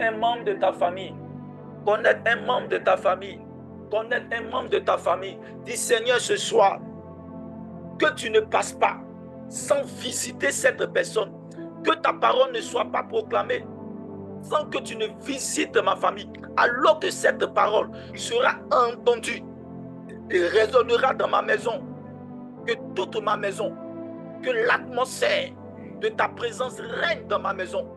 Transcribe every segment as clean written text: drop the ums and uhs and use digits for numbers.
un membre de ta famille. Connaître un membre de ta famille. Connaître un membre de ta famille. Dis Seigneur, ce soir, que tu ne passes pas sans visiter cette personne. Que ta parole ne soit pas proclamée sans que tu ne visites ma famille. Alors que cette parole sera entendue et résonnera dans ma maison. Que toute ma maison, que l'atmosphère de ta présence règne dans ma maison.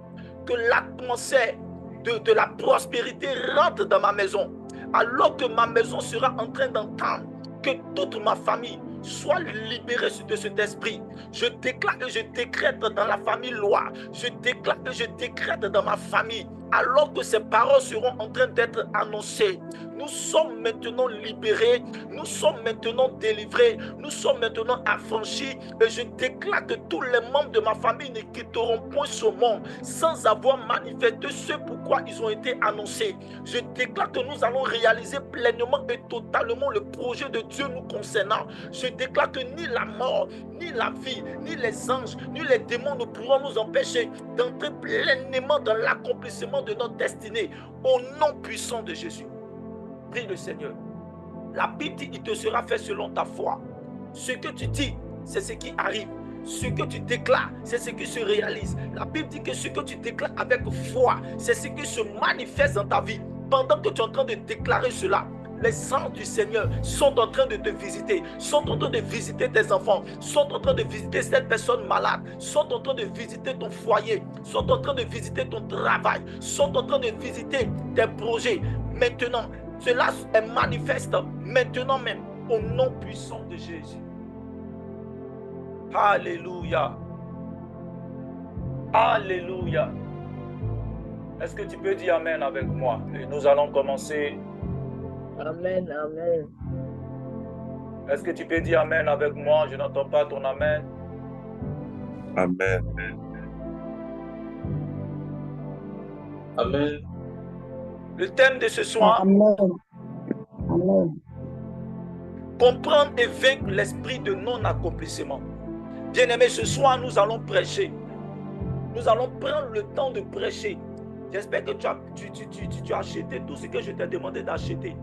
Que l'atmosphère de la prospérité rentre dans ma maison. Alors que ma maison sera en train d'entendre que toute ma famille soit libérée de cet esprit. Je déclare et je décrète dans la famille loi. Je déclare et je décrète dans ma famille. Alors que ces paroles seront en train d'être annoncées, nous sommes maintenant libérés, nous sommes maintenant délivrés, nous sommes maintenant affranchis. Et je déclare que tous les membres de ma famille ne quitteront point ce monde sans avoir manifesté ce pourquoi ils ont été annoncés. Je déclare que nous allons réaliser pleinement et totalement le projet de Dieu nous concernant. Je déclare que ni la mort, ni la vie, ni les anges, ni les démons ne pourront nous empêcher d'entrer pleinement dans l'accomplissement de notre destinée. Au nom puissant de Jésus. Prie le Seigneur. La Bible dit qu'il te sera fait selon ta foi. Ce que tu dis, c'est ce qui arrive. Ce que tu déclares, c'est ce qui se réalise. La Bible dit que ce que tu déclares avec foi, c'est ce qui se manifeste dans ta vie. Pendant que tu es en train de déclarer cela, les anges du Seigneur sont en train de te visiter, sont en train de visiter tes enfants, sont en train de visiter cette personne malade, sont en train de visiter ton foyer, sont en train de visiter ton travail, sont en train de visiter tes projets. Maintenant, cela est manifeste maintenant même au nom puissant de Jésus. Alléluia. Alléluia. Est-ce que tu peux dire Amen avec moi? Et nous allons commencer. Amen, Amen. Est-ce que tu peux dire Amen avec moi? Je n'entends pas ton Amen. Amen. Amen. Le thème de ce soir, Amen. Amen. Comprendre et vaincre l'esprit de non-accomplissement. Bien-aimés, ce soir, nous allons prêcher. Nous allons prendre le temps de prêcher. J'espère que tu as acheté tout ce que je t'ai demandé d'acheter.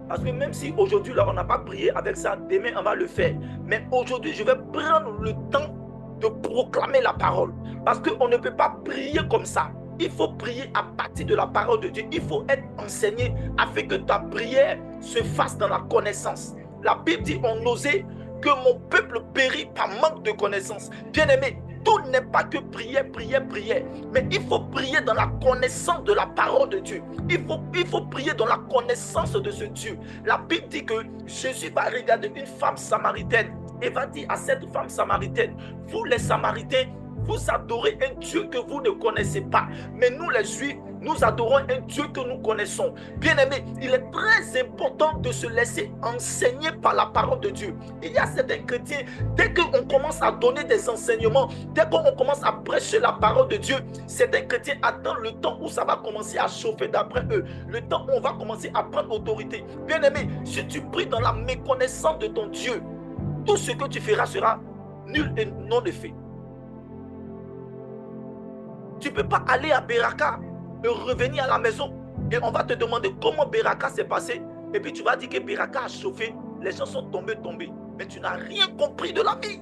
Parce que même si aujourd'hui, là, on n'a pas prié avec ça, demain, on va le faire. Mais aujourd'hui, je vais prendre le temps de proclamer la parole. Parce qu'on ne peut pas prier comme ça. Il faut prier à partir de la parole de Dieu. Il faut être enseigné afin que ta prière se fasse dans la connaissance. La Bible dit, on osait que mon peuple périt par manque de connaissance. Bien-aimé, tout n'est pas que prière, prière, prière. Mais il faut prier dans la connaissance de la parole de Dieu. Il faut prier dans la connaissance de ce Dieu. La Bible dit que Jésus va regarder une femme samaritaine et va dire à cette femme samaritaine, vous les Samaritains, vous adorez un Dieu que vous ne connaissez pas. Mais nous les Juifs, nous adorons un Dieu que nous connaissons. Bien-aimé, il est très important de se laisser enseigner par la parole de Dieu. Il y a certains chrétiens, dès qu'on commence à donner des enseignements, dès qu'on commence à prêcher la parole de Dieu, certains chrétiens attendent le temps où ça va commencer à chauffer d'après eux. Le temps où on va commencer à prendre autorité. Bien-aimé, si tu pries dans la méconnaissance de ton Dieu, tout ce que tu feras sera nul et non effet. Tu ne peux pas aller à Beraka et revenir à la maison et on va te demander comment Beraka s'est passé et puis tu vas dire que Beraka a chauffé, les gens sont tombés. Mais tu n'as rien compris de la vie.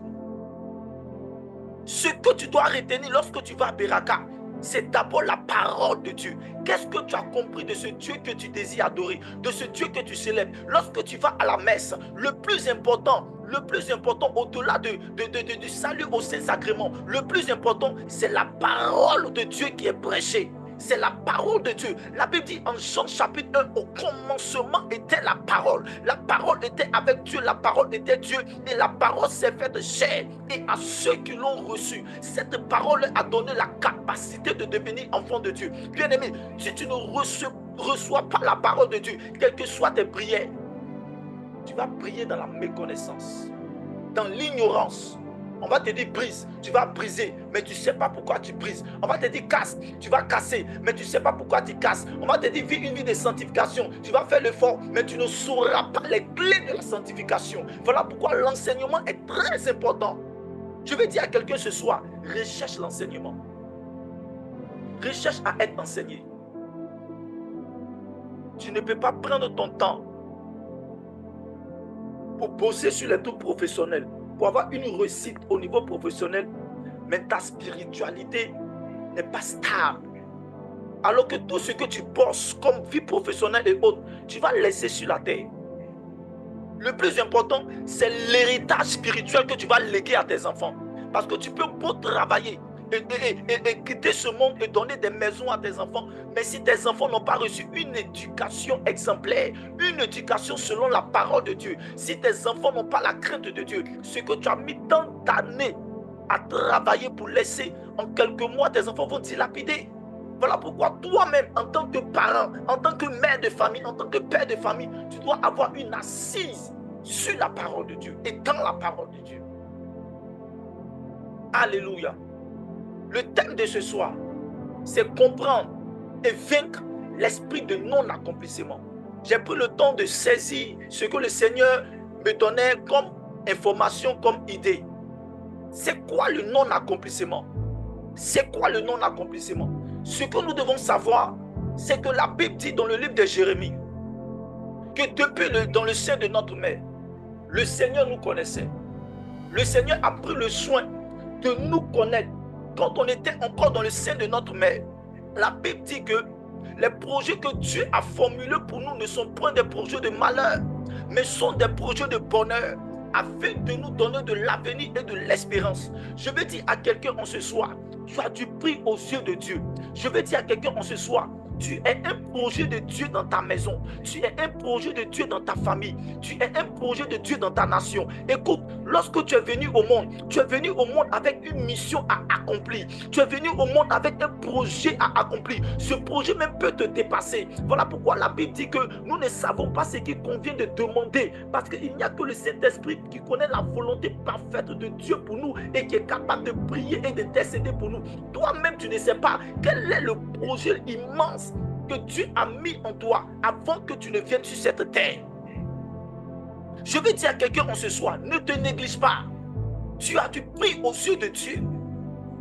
Ce que tu dois retenir lorsque tu vas à Beraka, c'est d'abord la parole de Dieu. Qu'est-ce que tu as compris de ce Dieu que tu désires adorer, de ce Dieu que tu célèbres? Lorsque tu vas à la messe, le plus important au-delà du salut au Saint-Sacrement, le plus important, c'est la parole de Dieu qui est prêchée. C'est la parole de Dieu. La Bible dit en Jean chapitre 1, au commencement était la parole. La parole était avec Dieu, la parole était Dieu et la parole s'est faite chair. Et à ceux qui l'ont reçue, cette parole a donné la capacité de devenir enfant de Dieu. Bien-aimé, si tu ne reçois pas la parole de Dieu, quelles que soient tes prières, tu vas prier dans la méconnaissance, dans l'ignorance. On va te dire brise, tu vas briser, mais tu ne sais pas pourquoi tu brises. On va te dire casse, tu vas casser, mais tu ne sais pas pourquoi tu casses. On va te dire vis une vie de sanctification, tu vas faire l'effort, mais tu ne sauras pas les clés de la sanctification. Voilà pourquoi l'enseignement est très important. Je vais dire à quelqu'un ce soir, recherche l'enseignement. Recherche à être enseigné. tu ne peux pas prendre ton temps pour bosser sur les trucs professionnels, pour avoir une réussite au niveau professionnel, mais ta spiritualité n'est pas stable. Alors que tout ce que tu bosses comme vie professionnelle et autres, tu vas laisser sur la terre. Le plus important, c'est l'héritage spirituel que tu vas léguer à tes enfants. Parce que tu peux beau travailler et quitter ce monde et donner des maisons à tes enfants, mais si tes enfants n'ont pas reçu une éducation exemplaire, une éducation selon la parole de Dieu, si tes enfants n'ont pas la crainte de Dieu, ce que tu as mis tant d'années à travailler pour laisser, en quelques mois, tes enfants vont dilapider. Voilà pourquoi toi-même, en tant que parent, en tant que mère de famille, en tant que père de famille, tu dois avoir une assise sur la parole de Dieu et dans la parole de Dieu. Alléluia. Le thème de ce soir, c'est comprendre et vaincre l'esprit de non-accomplissement. J'ai pris le temps de saisir ce que le Seigneur me donnait comme information, comme idée. C'est quoi le non-accomplissement? C'est quoi le non-accomplissement? Ce que nous devons savoir, c'est que la Bible dit dans le livre de Jérémie que depuis dans le sein de notre mère, le Seigneur nous connaissait. Le Seigneur a pris le soin de nous connaître quand on était encore dans le sein de notre mère. La Bible dit que les projets que Dieu a formulés pour nous ne sont point des projets de malheur, mais sont des projets de bonheur, afin de nous donner de l'avenir et de l'espérance. Je veux dire à quelqu'un en ce soir, tu as du prix aux yeux de Dieu. Je veux dire à quelqu'un en ce soir, tu es un projet de Dieu dans ta maison. Tu es un projet de Dieu dans ta famille. Tu es un projet de Dieu dans ta nation. Écoute, lorsque tu es venu au monde, tu es venu au monde avec une mission à accomplir. Tu es venu au monde avec un projet à accomplir. Ce projet même peut te dépasser. Voilà pourquoi la Bible dit que nous ne savons pas ce qu'il convient de demander. Parce qu'il n'y a que le Saint-Esprit qui connaît la volonté parfaite de Dieu pour nous et qui est capable de prier et d'intercéder pour nous. Toi-même, tu ne sais pas quel est le projet immense que Dieu a mis en toi avant que tu ne viennes sur cette terre. Je veux dire à quelqu'un en ce soir, ne te néglige pas. Tu as du prix aux yeux de Dieu.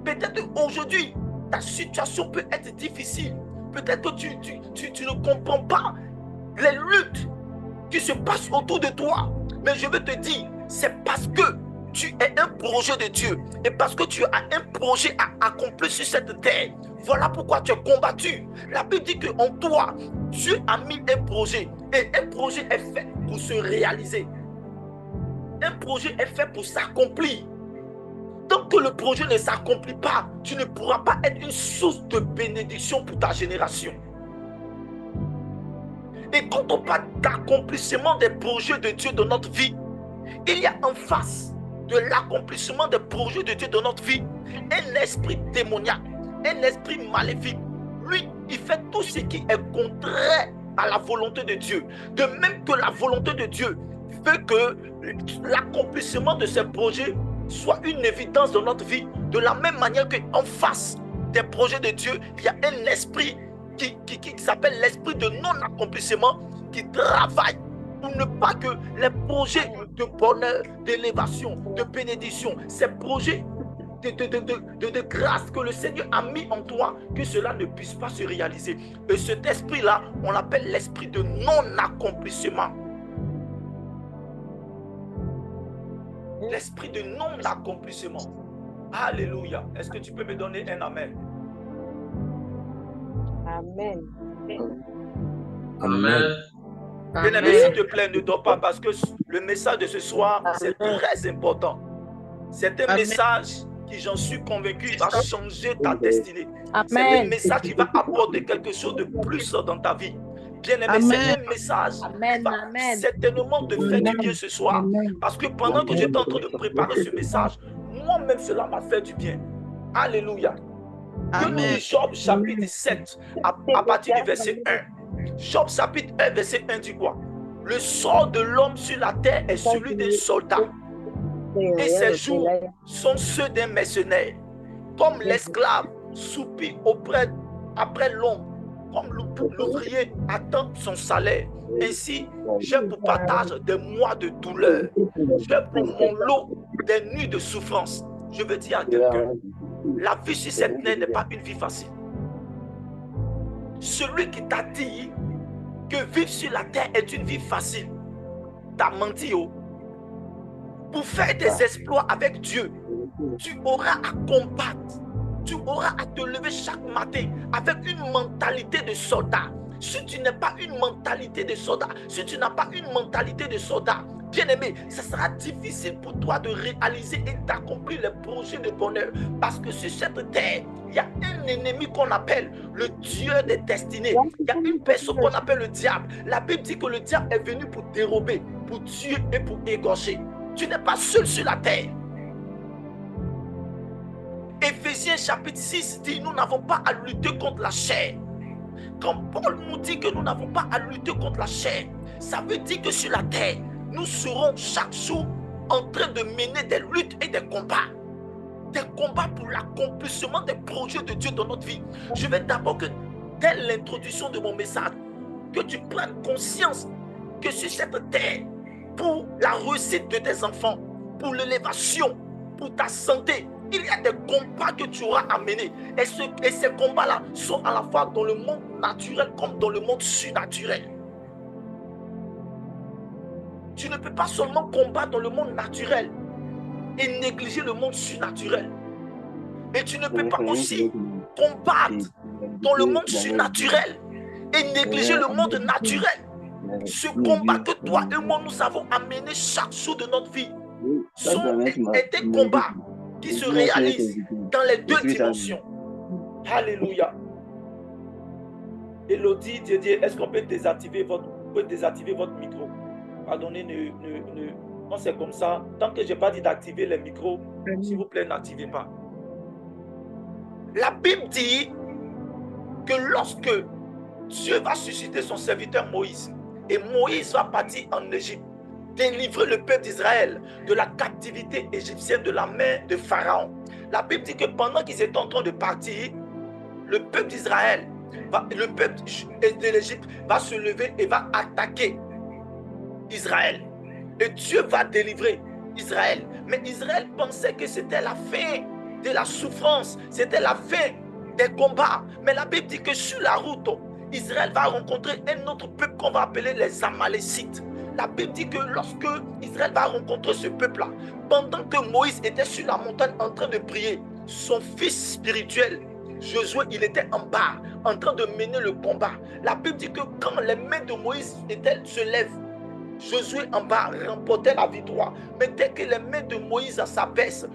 Peut-être aujourd'hui, ta situation peut être difficile. Peut-être que tu ne comprends pas les luttes qui se passent autour de toi. Mais je veux te dire, c'est parce que tu es un projet de Dieu et parce que tu as un projet à accomplir sur cette terre. Voilà pourquoi tu es combattu. La Bible dit qu'en toi, Dieu a mis un projet et un projet est fait pour se réaliser. Un projet est fait pour s'accomplir. Tant que le projet ne s'accomplit pas, tu ne pourras pas être une source de bénédiction pour ta génération. Et quand on parle d'accomplissement des projets de Dieu dans notre vie, il y a en face de l'accomplissement des projets de Dieu dans notre vie un esprit démoniaque, un esprit maléfique. Lui, il fait tout ce qui est contraire à la volonté de Dieu. De même que la volonté de Dieu veut que l'accomplissement de ces projets soit une évidence dans notre vie, de la même manière qu'en face des projets de Dieu, il y a un esprit qui s'appelle l'esprit de non-accomplissement qui travaille pour ne pas que les projets de bonheur, d'élévation, de bénédiction, ces projets de grâce que le Seigneur a mis en toi, que cela ne puisse pas se réaliser. Et cet esprit-là, on l'appelle l'esprit de non-accomplissement. L'esprit de non-accomplissement. Alléluia. Est-ce que tu peux me donner un amen? Amen. Amen. Bien-aimé, s'il te plaît, ne dors pas parce que le message de ce soir, c'est très important. C'est un message qui, j'en suis convaincu, va changer ta destinée. C'est un message qui va apporter quelque chose de plus dans ta vie. Bien-aimé, c'est un message qui va certainement te faire du bien ce soir. Parce que pendant que j'étais en train de préparer ce message, moi-même, cela m'a fait du bien. Alléluia. Que Job chapitre 7, à partir du verset 1. Job chapitre 1, verset 1 dit quoi? Le sort de l'homme sur la terre est celui d'un soldat, et ses jours sont ceux d'un mercenaire. Comme l'esclave soupire après l'ombre, comme l'ouvrier attend son salaire. Ainsi, j'ai pour partage des mois de douleur. J'ai pour mon lot des nuits de souffrance. Je veux dire à quelqu'un, la vie sur cette terre n'est pas une vie facile. Celui qui t'a dit que vivre sur la terre est une vie facile. T'as menti, oh. Pour faire des exploits avec Dieu, tu auras à combattre. Tu auras à te lever chaque matin avec une mentalité de soldat. Si tu n'as pas une mentalité de soldat, si tu n'as pas une mentalité de soldat, bien-aimé, ce sera difficile pour toi de réaliser et d'accomplir les projets de bonheur. Parce que sur cette terre, il y a un ennemi qu'on appelle le Dieu des destinées. Il y a une personne qu'on appelle le diable. La Bible dit que le diable est venu pour dérober, pour tuer et pour égorger. Tu n'es pas seul sur la terre. Éphésiens chapitre 6 dit, nous n'avons pas à lutter contre la chair. Quand Paul nous dit que nous n'avons pas à lutter contre la chair, ça veut dire que sur la terre, nous serons chaque jour en train de mener des luttes et des combats. Des combats pour l'accomplissement des projets de Dieu dans notre vie. Je vais d'abord que, dès l'introduction de mon message, que tu prennes conscience que sur cette terre, pour la réussite de tes enfants, pour l'élévation, pour ta santé, il y a des combats que tu auras à mener. Et ces combats-là sont à la fois dans le monde naturel comme dans le monde surnaturel. Tu ne peux pas seulement combattre dans le monde naturel et négliger le monde surnaturel. Et tu ne peux pas aussi combattre dans le monde surnaturel et négliger le monde naturel. Ce combat que toi et moi nous avons à mener chaque jour de notre vie sont des combats qui se réalisent dans les deux dimensions. Alléluia. Elodie, Didier, est-ce qu'on peut désactiver votre micro? Pardonnez, non, c'est comme ça. Tant que je n'ai pas dit d'activer les micros, s'il vous plaît, n'activez pas. La Bible dit que lorsque Dieu va susciter son serviteur Moïse, et Moïse va partir en Égypte, délivrer le peuple d'Israël de la captivité égyptienne, de la main de Pharaon. La Bible dit que pendant qu'ils étaient en train de partir, le peuple d'Israël, le peuple de l'Égypte va se lever et va attaquer Israël. Et Dieu va délivrer Israël. Mais Israël pensait que c'était la fin de la souffrance, c'était la fin des combats. Mais la Bible dit que sur la route, Israël va rencontrer un autre peuple qu'on va appeler les Amalécites. La Bible dit que lorsque Israël va rencontrer ce peuple-là, pendant que Moïse était sur la montagne en train de prier, son fils spirituel, Josué, il était en bas, en train de mener le combat. La Bible dit que quand les mains de Moïse se lèvent, Josué en bas remportait la victoire. Mais dès que les mains de Moïse s'abaissent,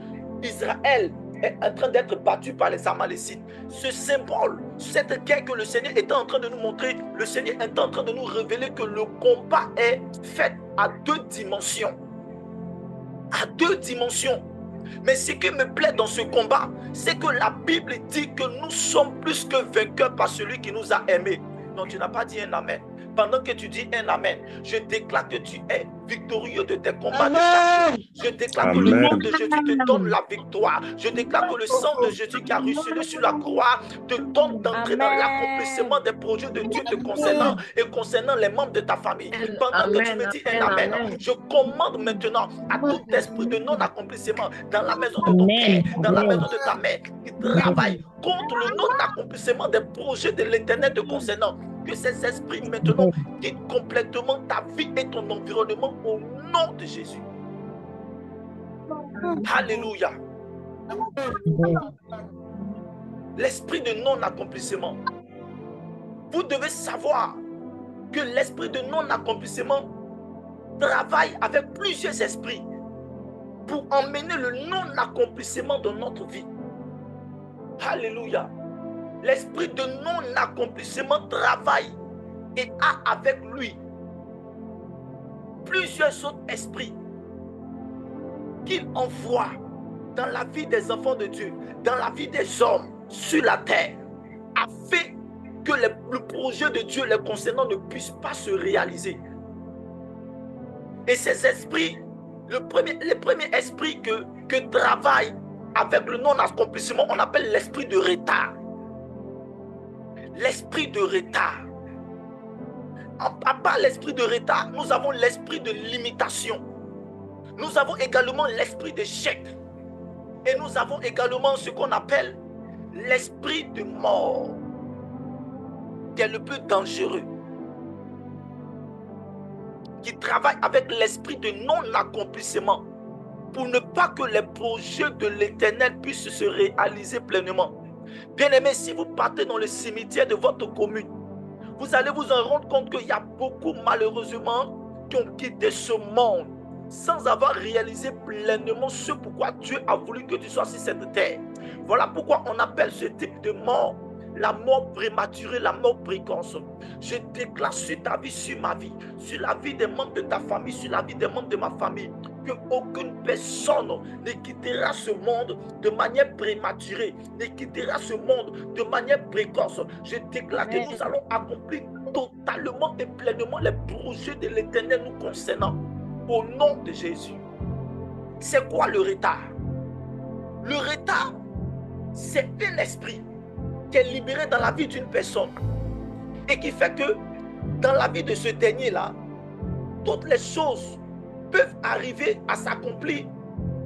Israël est en train d'être battu par les Amalécites. Ce symbole, cette guerre que le Seigneur était en train de nous montrer, le Seigneur est en train de nous révéler que le combat est fait à deux dimensions. À deux dimensions. Mais ce qui me plaît dans ce combat, c'est que la Bible dit que nous sommes plus que vainqueurs par celui qui nous a aimés. Non, tu n'as pas dit un amen. Pendant que tu dis un amen, je déclare que tu es victorieux de tes combats de chaque jour. Je déclare que le nom de Jésus te donne la victoire. Je déclare que le sang de Jésus qui a ruisselé sur la croix te donne d'entrer dans l'accomplissement des projets de Dieu te concernant et concernant les membres de ta famille. Pendant que tu me dis un amen, je commande maintenant à tout esprit de non-accomplissement dans la maison de ton père, dans la maison de ta mère, qui travaille contre le non-accomplissement des projets de l'Éternel te concernant. Que ces esprits maintenant quittent complètement ta vie et ton environnement au nom de Jésus. Alléluia. L'esprit de non-accomplissement. Vous devez savoir que l'esprit de non-accomplissement travaille avec plusieurs esprits pour emmener le non-accomplissement de notre vie. Alléluia. L'esprit de non-accomplissement travaille et a avec lui plusieurs autres esprits qu'il envoie dans la vie des enfants de Dieu, dans la vie des hommes sur la terre, afin que le projet de Dieu les concernant ne puisse pas se réaliser. Et ces esprits, le premier esprit que travaille avec le non-accomplissement, on appelle l'esprit de retard. L'esprit de retard. À part l'esprit de retard, nous avons l'esprit de limitation. Nous avons également l'esprit d'échec. Et nous avons également ce qu'on appelle l'esprit de mort, qui est le plus dangereux. qui travaille avec l'esprit de non-accomplissement pour ne pas que les projets de l'Éternel puissent se réaliser pleinement. Bien-aimés, si vous partez dans le cimetière de votre commune, vous allez vous en rendre compte qu'il y a beaucoup, malheureusement, qui ont quitté ce monde sans avoir réalisé pleinement ce pourquoi Dieu a voulu que tu sois sur cette terre. Voilà pourquoi on appelle ce type de mort la mort prématurée, la mort précoce. Je déclare sur ta vie, sur ma vie, sur la vie des membres de ta famille, sur la vie des membres de ma famille, que aucune personne ne quittera ce monde de manière prématurée, ne quittera ce monde de manière précoce. Je déclare que nous allons accomplir totalement et pleinement les projets de l'Éternel nous concernant. Au nom de Jésus. C'est quoi le retard? Le retard, c'est un esprit qui est libéré dans la vie d'une personne et qui fait que dans la vie de ce dernier-là, toutes les choses peuvent arriver à s'accomplir,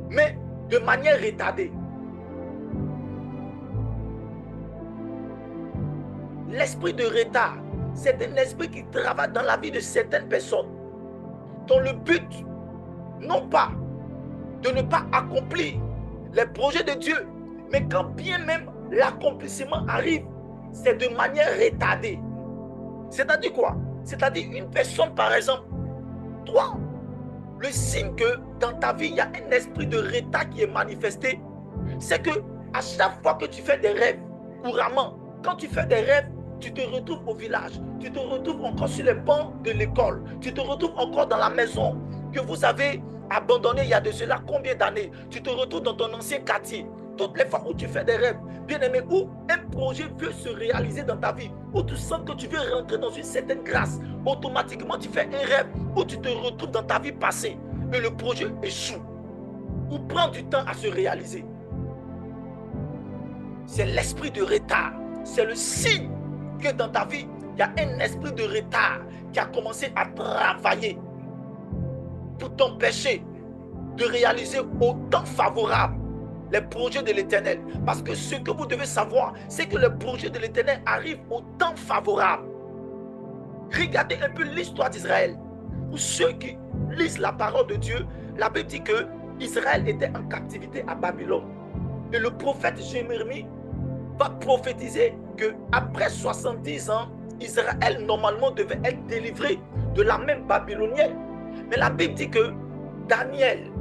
mais de manière retardée. L'esprit de retard, c'est un esprit qui travaille dans la vie de certaines personnes, dont le but, non pas de ne pas accomplir les projets de Dieu, mais quand bien même l'accomplissement arrive, c'est de manière retardée. C'est-à-dire quoi? C'est-à-dire une personne, par exemple, toi, le signe que dans ta vie, il y a un esprit de retard qui est manifesté, c'est que à chaque fois que tu fais des rêves, couramment, quand tu fais des rêves, tu te retrouves au village, tu te retrouves encore sur les bancs de l'école, tu te retrouves encore dans la maison que vous avez abandonnée il y a de cela combien d'années, tu te retrouves dans ton ancien quartier. Toutes les fois où tu fais des rêves, bien aimé, où un projet veut se réaliser dans ta vie, où tu sens que tu veux rentrer dans une certaine grâce, automatiquement tu fais un rêve où tu te retrouves dans ta vie passée et le projet échoue ou prend du temps à se réaliser. C'est l'esprit de retard, c'est le signe que dans ta vie, il y a un esprit de retard qui a commencé à travailler pour t'empêcher de réaliser au temps favorable les projets de l'Éternel. Parce que ce que vous devez savoir, c'est que les projets de l'Éternel arrivent au temps favorable. Regardez un peu l'histoire d'Israël. Pour ceux qui lisent la parole de Dieu, la Bible dit que Israël était en captivité à Babylone. Et le prophète Jérémie va prophétiser qu'après 70 ans, Israël normalement devait être délivré de la même babylonienne. Mais la Bible dit que Daniel,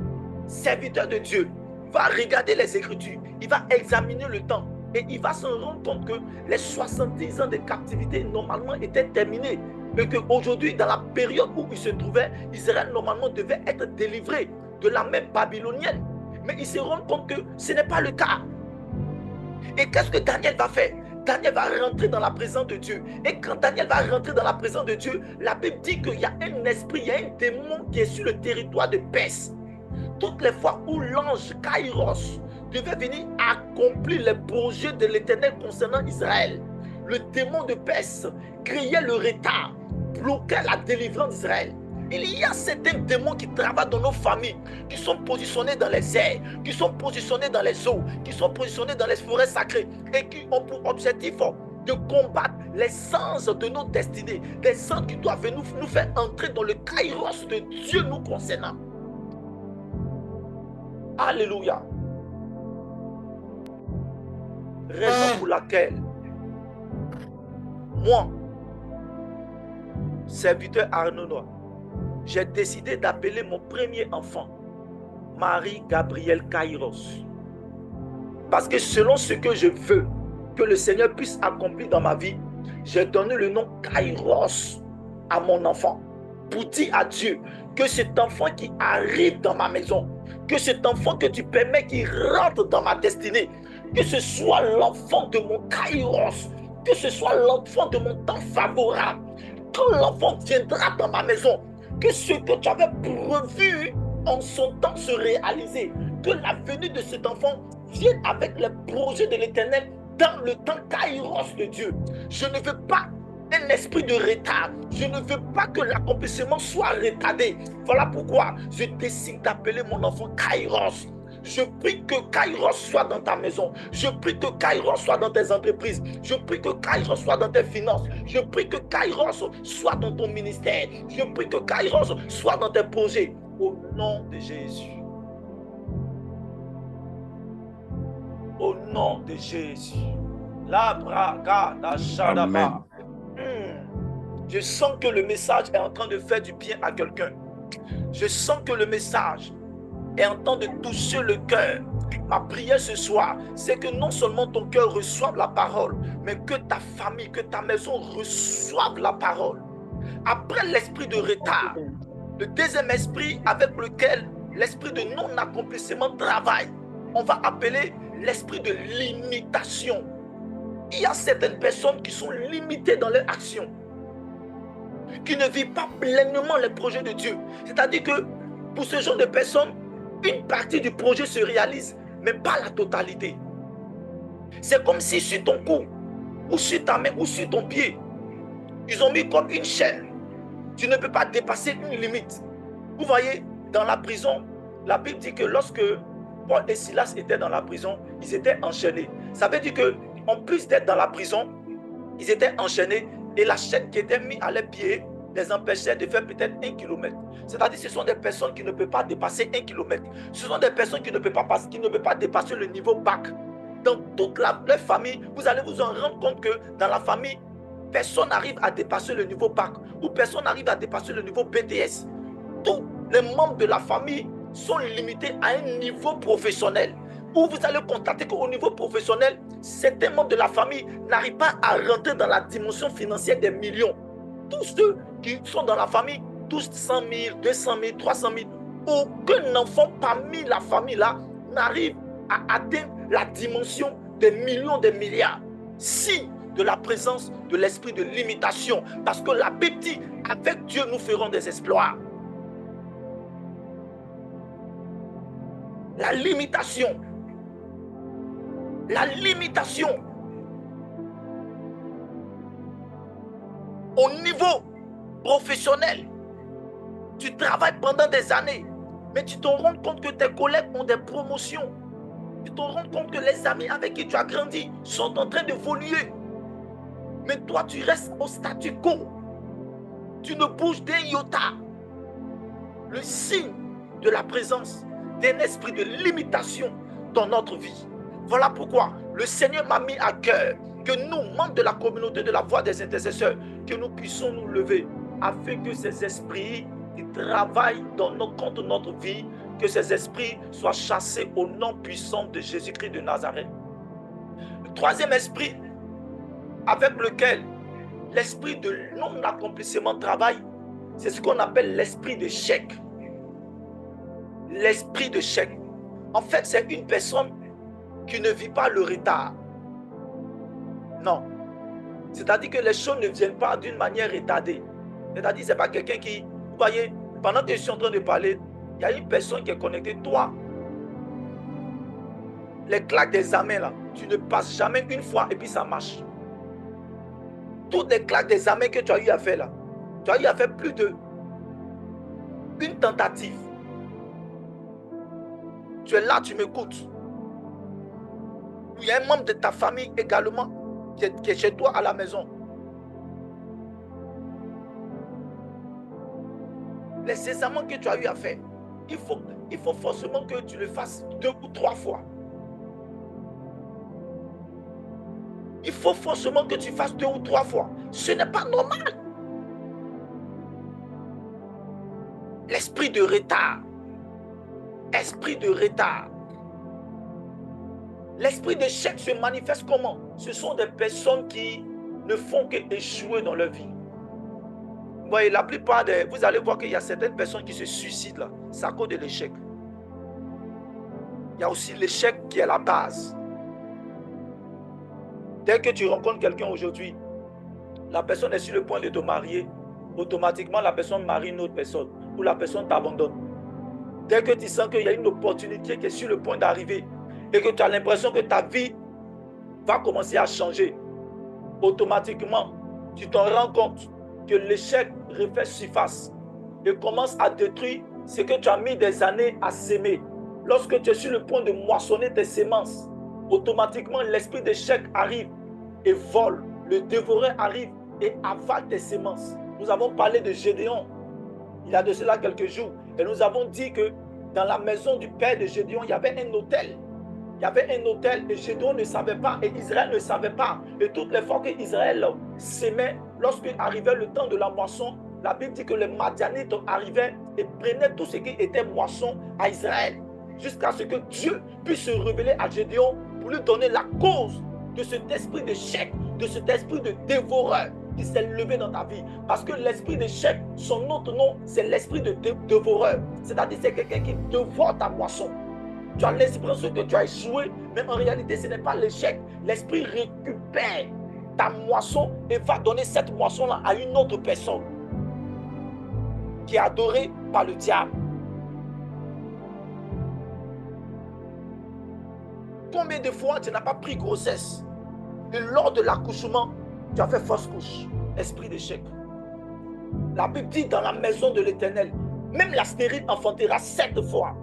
serviteur de Dieu, va regarder les Écritures, il va examiner le temps et il va se rendre compte que les 70 ans de captivité normalement étaient terminés et qu'aujourd'hui, dans la période où il se trouvait, Israël normalement devait être délivré de la même babylonienne. Mais il se rend compte que ce n'est pas le cas. Et qu'est-ce que Daniel va faire? Daniel va rentrer dans la présence de Dieu. Et quand Daniel va rentrer dans la présence de Dieu, la Bible dit qu'il y a un esprit, il y a un démon qui est sur le territoire de Perse. Toutes les fois où l'ange Kairos devait venir accomplir les projets de l'Éternel concernant Israël, le démon de Perse créait le retard, bloquait la délivrance d'Israël. Il y a certains démons qui travaillent dans nos familles, qui sont positionnés dans les airs, qui sont positionnés dans les eaux, qui sont positionnés dans les forêts sacrées et qui ont pour objectif de combattre les sens de nos destinées, les sens qui doivent nous faire entrer dans le kairos de Dieu nous concernant. Alléluia. Raison pour laquelle moi, serviteur Arnaud Noir, j'ai décidé d'appeler mon premier enfant Marie-Gabrielle Kairos. Parce que selon ce que je veux que le Seigneur puisse accomplir dans ma vie, j'ai donné le nom Kairos à mon enfant pour dire à Dieu que cet enfant qui arrive dans ma maison, que cet enfant que tu permets qu'il rentre dans ma destinée, que ce soit l'enfant de mon Kairos, que ce soit l'enfant de mon temps favorable, quand l'enfant viendra dans ma maison, que ce que tu avais prévu en son temps se réalise, que la venue de cet enfant vienne avec les projets de l'Éternel dans le temps Kairos de Dieu. Je ne veux pas un esprit de retard. Je ne veux pas que l'accomplissement soit retardé. Voilà pourquoi je décide d'appeler mon enfant Kairos. Je prie que Kairos soit dans ta maison. Je prie que Kairos soit dans tes entreprises. Je prie que Kairos soit dans tes finances. Je prie que Kairos soit dans ton ministère. Je prie que Kairos soit dans tes projets. Au nom de Jésus. Au nom de Jésus. La braga da shadaba. Je sens que le message est en train de faire du bien à quelqu'un. Je sens que le message est en train de toucher le cœur. Ma prière ce soir, c'est que non seulement ton cœur reçoive la parole, mais que ta famille, que ta maison reçoive la parole. Après l'esprit de retard, le deuxième esprit avec lequel l'esprit de non-accomplissement travaille, on va appeler l'esprit de limitation. Il y a certaines personnes qui sont limitées dans leur action, qui ne vivent pas pleinement les projets de Dieu. C'est-à-dire que pour ce genre de personnes, une partie du projet se réalise, mais pas la totalité. C'est comme si sur ton cou, ou sur ta main, ou sur ton pied, ils ont mis comme une chaîne. Tu ne peux pas dépasser une limite. Vous voyez, dans la prison, la Bible dit que lorsque Paul et Silas étaient dans la prison, ils étaient enchaînés. Ça veut dire que, en plus d'être dans la prison, ils étaient enchaînés et la chaîne qui était mise à leurs pieds les empêchait de faire peut-être 1 kilomètre. C'est-à-dire que ce sont des personnes qui ne peuvent pas dépasser 1 kilomètre. Ce sont des personnes qui ne peuvent pas dépasser le niveau bac. Dans toute leur famille, vous allez vous en rendre compte que dans la famille, personne n'arrive à dépasser le niveau bac ou personne n'arrive à dépasser le niveau BTS. Tous les membres de la famille sont limités à un niveau professionnel. Où vous allez constater qu'au niveau professionnel, certains membres de la famille n'arrivent pas à rentrer dans la dimension financière des millions. Tous ceux qui sont dans la famille, tous 100 000, 200 000, 300 000, aucun enfant parmi la famille là n'arrive à atteindre la dimension des millions, des milliards. Signe de la présence de l'esprit de limitation. Parce que la Bible dit, avec Dieu nous ferons des exploits. La limitation. La limitation. Au niveau professionnel, tu travailles pendant des années, mais tu te rends compte que tes collègues ont des promotions. Tu te rends compte que les amis avec qui tu as grandi sont en train d'évoluer. Mais toi, tu restes au statu quo. Tu ne bouges d'un iota. Le signe de la présence d'un esprit de limitation dans notre vie. Voilà pourquoi le Seigneur m'a mis à cœur que nous, membres de la communauté de la voix des intercesseurs, que nous puissions nous lever afin que ces esprits qui travaillent contre notre vie, que ces esprits soient chassés au nom puissant de Jésus-Christ de Nazareth. Le troisième esprit avec lequel l'esprit de non-accomplissement travaille, c'est ce qu'on appelle l'esprit de chèque. L'esprit de chèque. En fait, c'est une personne qui ne vit pas le retard. Non. C'est-à-dire que les choses ne viennent pas d'une manière retardée. C'est-à-dire que ce n'est pas quelqu'un qui... Vous voyez, pendant que je suis en train de parler, il y a une personne qui est connectée. Toi, les claques d'examen, là, tu ne passes jamais une fois et puis ça marche. Toutes les claques d'examen que tu as eu à faire, là, tu as eu à faire plus de une tentative. Tu es là, tu m'écoutes. Il y a un membre de ta famille également qui est chez toi à la maison. Les examens que tu as eu à faire, il faut forcément que tu le fasses 2 ou 3 fois. Il faut forcément que tu fasses 2 ou 3 fois. Ce n'est pas normal. L'esprit de retard. Esprit de retard. L'esprit de chèque se manifeste comment? Ce sont des personnes qui ne font qu'échouer dans leur vie. Vous voyez, la plupart des... Vous allez voir qu'il y a certaines personnes qui se suicident là. C'est à cause de l'échec. Il y a aussi l'échec qui est la base. Dès que tu rencontres quelqu'un aujourd'hui, la personne est sur le point de te marier, automatiquement la personne marie une autre personne ou la personne t'abandonne. Dès que tu sens qu'il y a une opportunité qui est sur le point d'arriver et que tu as l'impression que ta vie va commencer à changer, automatiquement, tu t'en rends compte que l'échec refait surface et commence à détruire ce que tu as mis des années à s'aimer. Lorsque tu es sur le point de moissonner tes semences, automatiquement l'esprit d'échec arrive et vole. Le dévoreur arrive et avale tes semences. Nous avons parlé de Gédéon il y a de cela quelques jours. Et nous avons dit que dans la maison du père de Gédéon, il y avait un autel. Il y avait un autel et Gédéon ne savait pas et Israël ne savait pas. Et toutes les fois qu'Israël s'aimait, lorsqu'il arrivait le temps de la moisson, la Bible dit que les Madianites arrivaient et prenaient tout ce qui était moisson à Israël. Jusqu'à ce que Dieu puisse se révéler à Gédéon pour lui donner la cause de cet esprit d'échec, de cet esprit de dévoreur qui s'est levé dans ta vie. Parce que l'esprit d'échec, son autre nom, c'est l'esprit de dévoreur. C'est-à-dire c'est quelqu'un qui dévore ta moisson. Tu as l'impression que tu as échoué, mais en réalité, ce n'est pas l'échec. L'esprit récupère ta moisson et va donner cette moisson-là à une autre personne qui est adorée par le diable. Combien de fois tu n'as pas pris grossesse et lors de l'accouchement, tu as fait fausse couche? Esprit d'échec. La Bible dit dans la maison de l'Éternel, même la stérile enfantera 7 fois.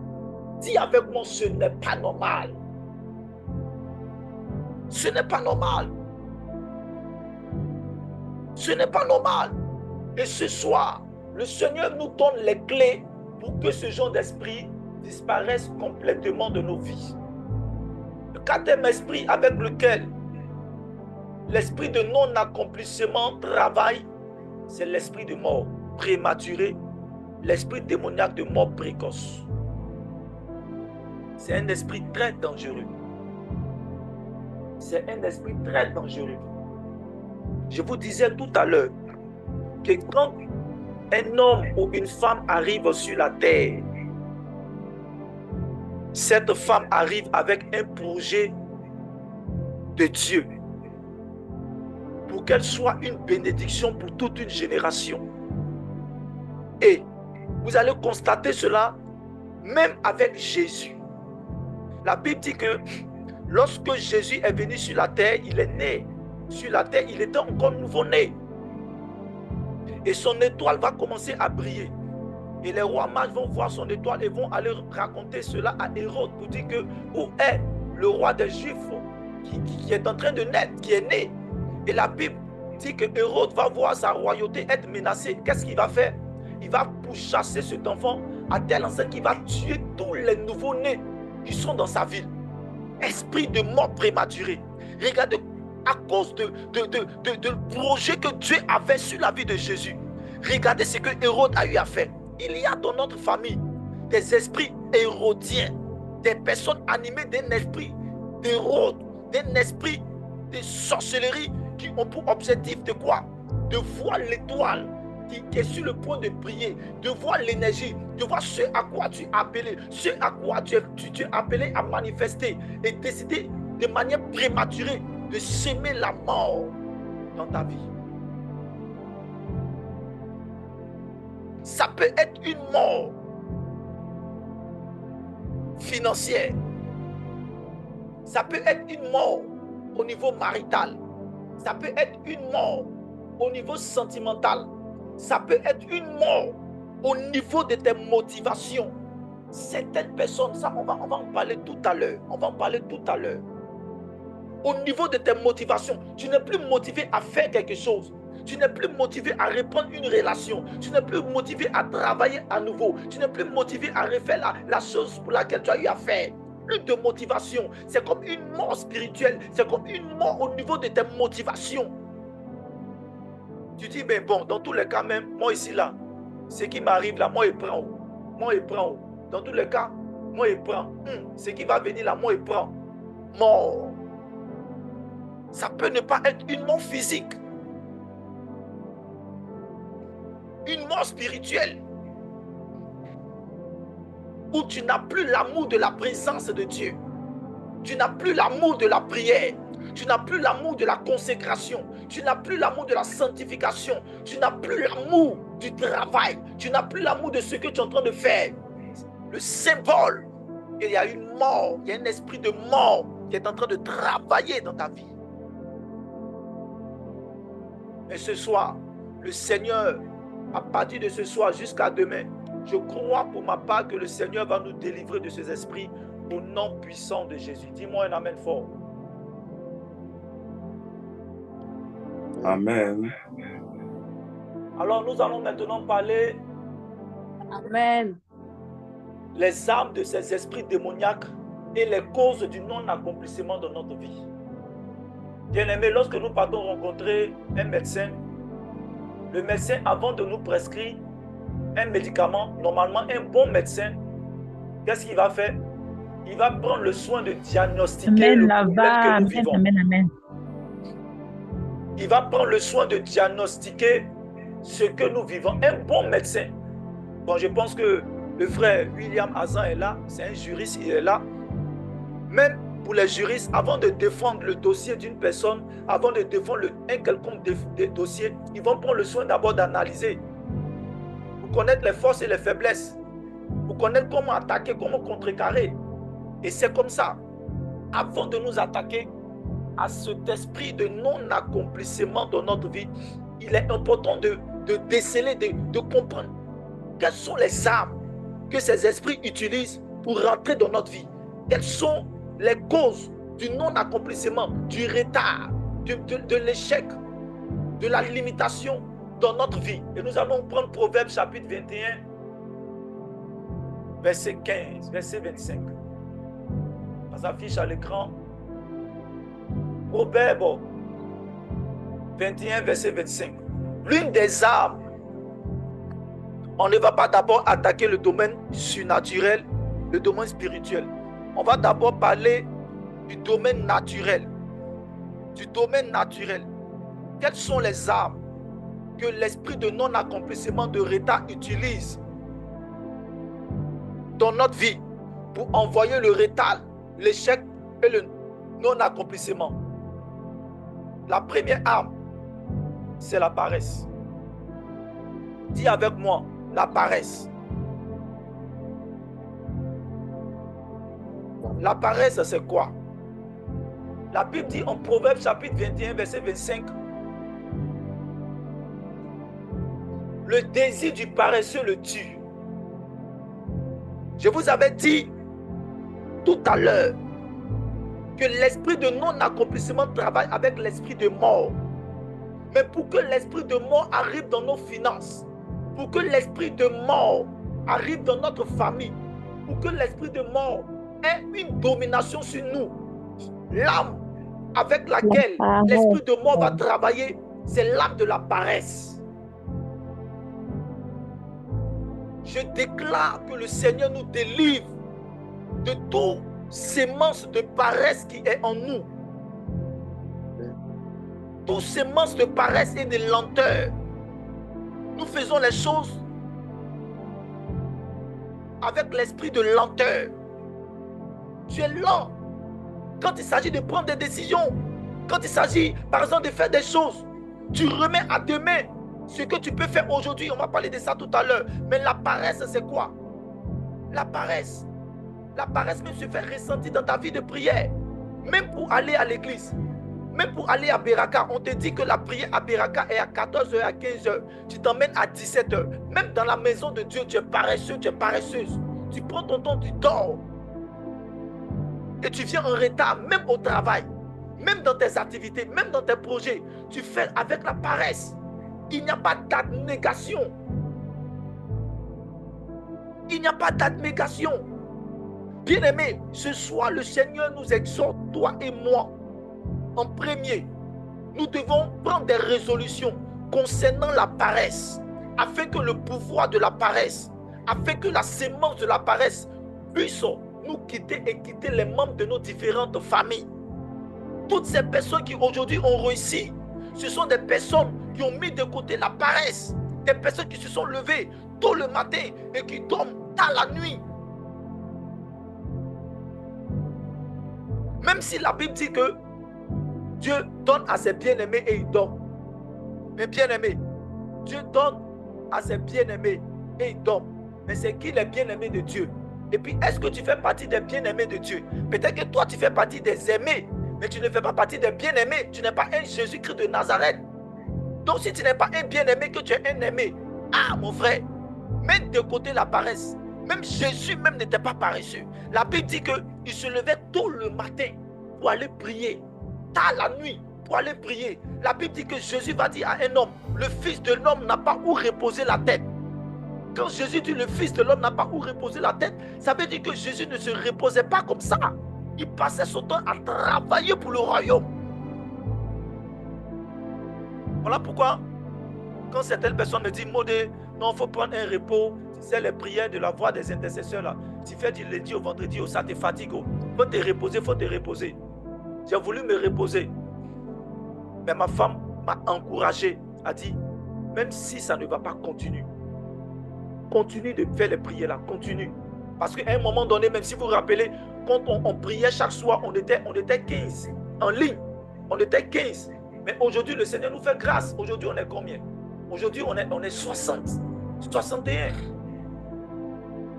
Dis avec moi, ce n'est pas normal. Ce n'est pas normal. Ce n'est pas normal. Et ce soir, le Seigneur nous donne les clés pour que ce genre d'esprit disparaisse complètement de nos vies. Le quatrième esprit avec lequel l'esprit de non-accomplissement travaille, c'est l'esprit de mort prématurée, l'esprit démoniaque de mort précoce. C'est un esprit très dangereux. C'est un esprit très dangereux. Je vous disais tout à l'heure que quand un homme ou une femme arrive sur la terre, cette femme arrive avec un projet de Dieu pour qu'elle soit une bénédiction pour toute une génération. Et vous allez constater cela même avec Jésus. La Bible dit que lorsque Jésus est venu sur la terre, il est né sur la terre, il était encore nouveau-né. Et son étoile va commencer à briller. Et les rois mages vont voir son étoile et vont aller raconter cela à Hérode pour dire que où est le roi des Juifs qui est en train de naître, qui est né. Et la Bible dit que Hérode va voir sa royauté être menacée. Qu'est-ce qu'il va faire? Il va pourchasser cet enfant à tel enseigne qu'il va tuer tous les nouveaux-nés qui sont dans sa ville. Esprit de mort prématurée. Regardez, à cause du projet que Dieu avait sur la vie de Jésus. Regardez ce que Hérode a eu à faire. Il y a dans notre famille des esprits hérodiens, des personnes animées d'un esprit d'Hérode, d'un esprit de sorcellerie qui ont pour objectif de quoi? De voir l'étoile qui est sur le point de briller, de voir l'énergie, de voir ce à quoi tu es appelé, ce à quoi tu es appelé à manifester et décider de manière prématurée de semer la mort dans ta vie. Ça peut être une mort financière. Ça peut être une mort au niveau marital. Ça peut être une mort au niveau sentimental. Ça peut être une mort au niveau de tes motivations. Certaines personnes, ça on va en parler tout à l'heure. On va en parler tout à l'heure. Au niveau de tes motivations, tu n'es plus motivé à faire quelque chose. Tu n'es plus motivé à reprendre une relation. Tu n'es plus motivé à travailler à nouveau. Tu n'es plus motivé à refaire la chose pour laquelle tu as eu à faire. Plus de motivation. C'est comme une mort spirituelle. C'est comme une mort au niveau de tes motivations. Tu dis, mais bon, dans tous les cas même, moi ici là, ce qui m'arrive là, moi il prend. Moi il prend. Dans tous les cas, moi il prend. Ce qui va venir là, moi il prend. Mort. Ça peut ne pas être une mort physique. Une mort spirituelle. Où tu n'as plus l'amour de la présence de Dieu. Tu n'as plus l'amour de la prière. Tu n'as plus l'amour de la consécration. Tu n'as plus l'amour de la sanctification. Tu n'as plus l'amour du travail. Tu n'as plus l'amour de ce que tu es en train de faire. Le symbole. Il y a une mort. Il y a un esprit de mort qui est en train de travailler dans ta vie. Et ce soir, le Seigneur, à partir de ce soir jusqu'à demain, Je crois pour ma part que le Seigneur va nous délivrer de ces esprits au nom puissant de Jésus. Dis-moi un amen fort. Amen. Alors nous allons maintenant parler Amen. les armes de ces esprits démoniaques et les causes du non-accomplissement de notre vie. Bien-aimés, lorsque nous partons rencontrer un médecin, le médecin, avant de nous prescrire un médicament, normalement un bon médecin, qu'est-ce qu'il va faire? Il va prendre le soin de diagnostiquer le problème que nous vivons. Amen. Il va prendre le soin de diagnostiquer ce que nous vivons. Un bon médecin. Bon, je pense que le frère William Hazan est là, c'est un juriste, il est là. Même pour les juristes, avant de défendre le dossier d'une personne, avant de défendre un quelconque dossier, ils vont prendre le soin d'abord d'analyser, pour connaître les forces et les faiblesses, pour connaître comment attaquer, comment contrecarrer. Et c'est comme ça, avant de nous attaquer à cet esprit de non-accomplissement dans notre vie, il est important de déceler, de comprendre quelles sont les armes que ces esprits utilisent pour rentrer dans notre vie. Quelles sont les causes du non-accomplissement, du retard, de l'échec, de la limitation dans notre vie. Et nous allons prendre Proverbes chapitre 21, verset 15, verset 25. Ça s'affiche à l'écran. Proverbes 21, verset 25. L'une des armes, on ne va pas d'abord attaquer le domaine surnaturel, le domaine spirituel. On va d'abord parler du domaine naturel. Du domaine naturel. Quelles sont les armes que l'esprit de non-accomplissement de retard utilise dans notre vie pour envoyer le retard, l'échec et le non-accomplissement? La première arme, c'est la paresse. Dis avec moi, la paresse. La paresse, c'est quoi? La Bible dit en Proverbes chapitre 21, verset 25, le désir du paresseux le tue. Je vous avais dit tout à l'heure que l'esprit de non-accomplissement travaille avec l'esprit de mort. Mais pour que l'esprit de mort arrive dans nos finances, pour que l'esprit de mort arrive dans notre famille, pour que l'esprit de mort ait une domination sur nous, l'âme avec laquelle l'esprit de mort va travailler, c'est l'âme de la paresse. Je déclare que le Seigneur nous délivre de toute sémence de paresse qui est en nous. Toute sémence de paresse et de lenteur. Nous faisons les choses avec l'esprit de lenteur. Tu es lent quand il s'agit de prendre des décisions. Quand il s'agit, par exemple, de faire des choses, tu remets à demain ce que tu peux faire aujourd'hui. On va parler de ça tout à l'heure. Mais la paresse, c'est quoi? La paresse même se fait ressentir dans ta vie de prière. Même pour aller à l'église, même pour aller à Beraka, on te dit que la prière à Beraka est à 14h, à 15h. Tu t'emmènes à 17h. Même dans la maison de Dieu, tu es paresseux, tu es paresseuse. Tu prends ton temps, tu dors. Et tu viens en retard, même au travail, même dans tes activités, même dans tes projets. Tu fais avec la paresse. Il n'y a pas d'abnégation. Il n'y a pas d'abnégation. Bien-aimés, ce soir, le Seigneur nous exhorte, toi et moi, en premier. Nous devons prendre des résolutions concernant la paresse, afin que le pouvoir de la paresse, afin que la sémence de la paresse puisse nous quitter et quitter les membres de nos différentes familles. Toutes ces personnes qui aujourd'hui ont réussi, ce sont des personnes qui ont mis de côté la paresse, des personnes qui se sont levées tôt le matin et qui dorment tard la nuit. Même si la Bible dit que Dieu donne à ses bien-aimés et il dort. Mais bien-aimés, Dieu donne à ses bien-aimés et il dort. Mais c'est qui les bien-aimés de Dieu? Et puis, est-ce que tu fais partie des bien-aimés de Dieu? Peut-être que toi, tu fais partie des aimés, mais tu ne fais pas partie des bien-aimés. Tu n'es pas un Jésus-Christ de Nazareth. Donc, si tu n'es pas un bien-aimé, que tu es un aimé, ah, mon frère, Mets de côté la paresse. Même Jésus même n'était pas paresseux. La Bible dit qu'il se levait tôt le matin pour aller prier, tard la nuit pour aller prier. La Bible dit que Jésus va dire à un homme, le Fils de l'homme n'a pas où reposer la tête. Quand Jésus dit le Fils de l'homme n'a pas où reposer la tête, ça veut dire que Jésus ne se reposait pas comme ça. Il passait son temps à travailler pour le royaume. Voilà pourquoi, quand certaines personnes me disent, Modé, non, il faut prendre un repos, c'est les prières de la voix des intercesseurs là. Tu fais du lundi au vendredi, ça te fatigue. Il faut te reposer, il faut te reposer. J'ai voulu me reposer. Mais ma femme m'a encouragé, a dit, même si ça ne va pas, continue. Continue de faire les prières là, continue. Parce qu'à un moment donné, même si vous vous rappelez, quand on priait chaque soir, on était 15 en ligne. On était 15. Mais aujourd'hui, le Seigneur nous fait grâce. Aujourd'hui, on est combien? Aujourd'hui, on est 60, 61.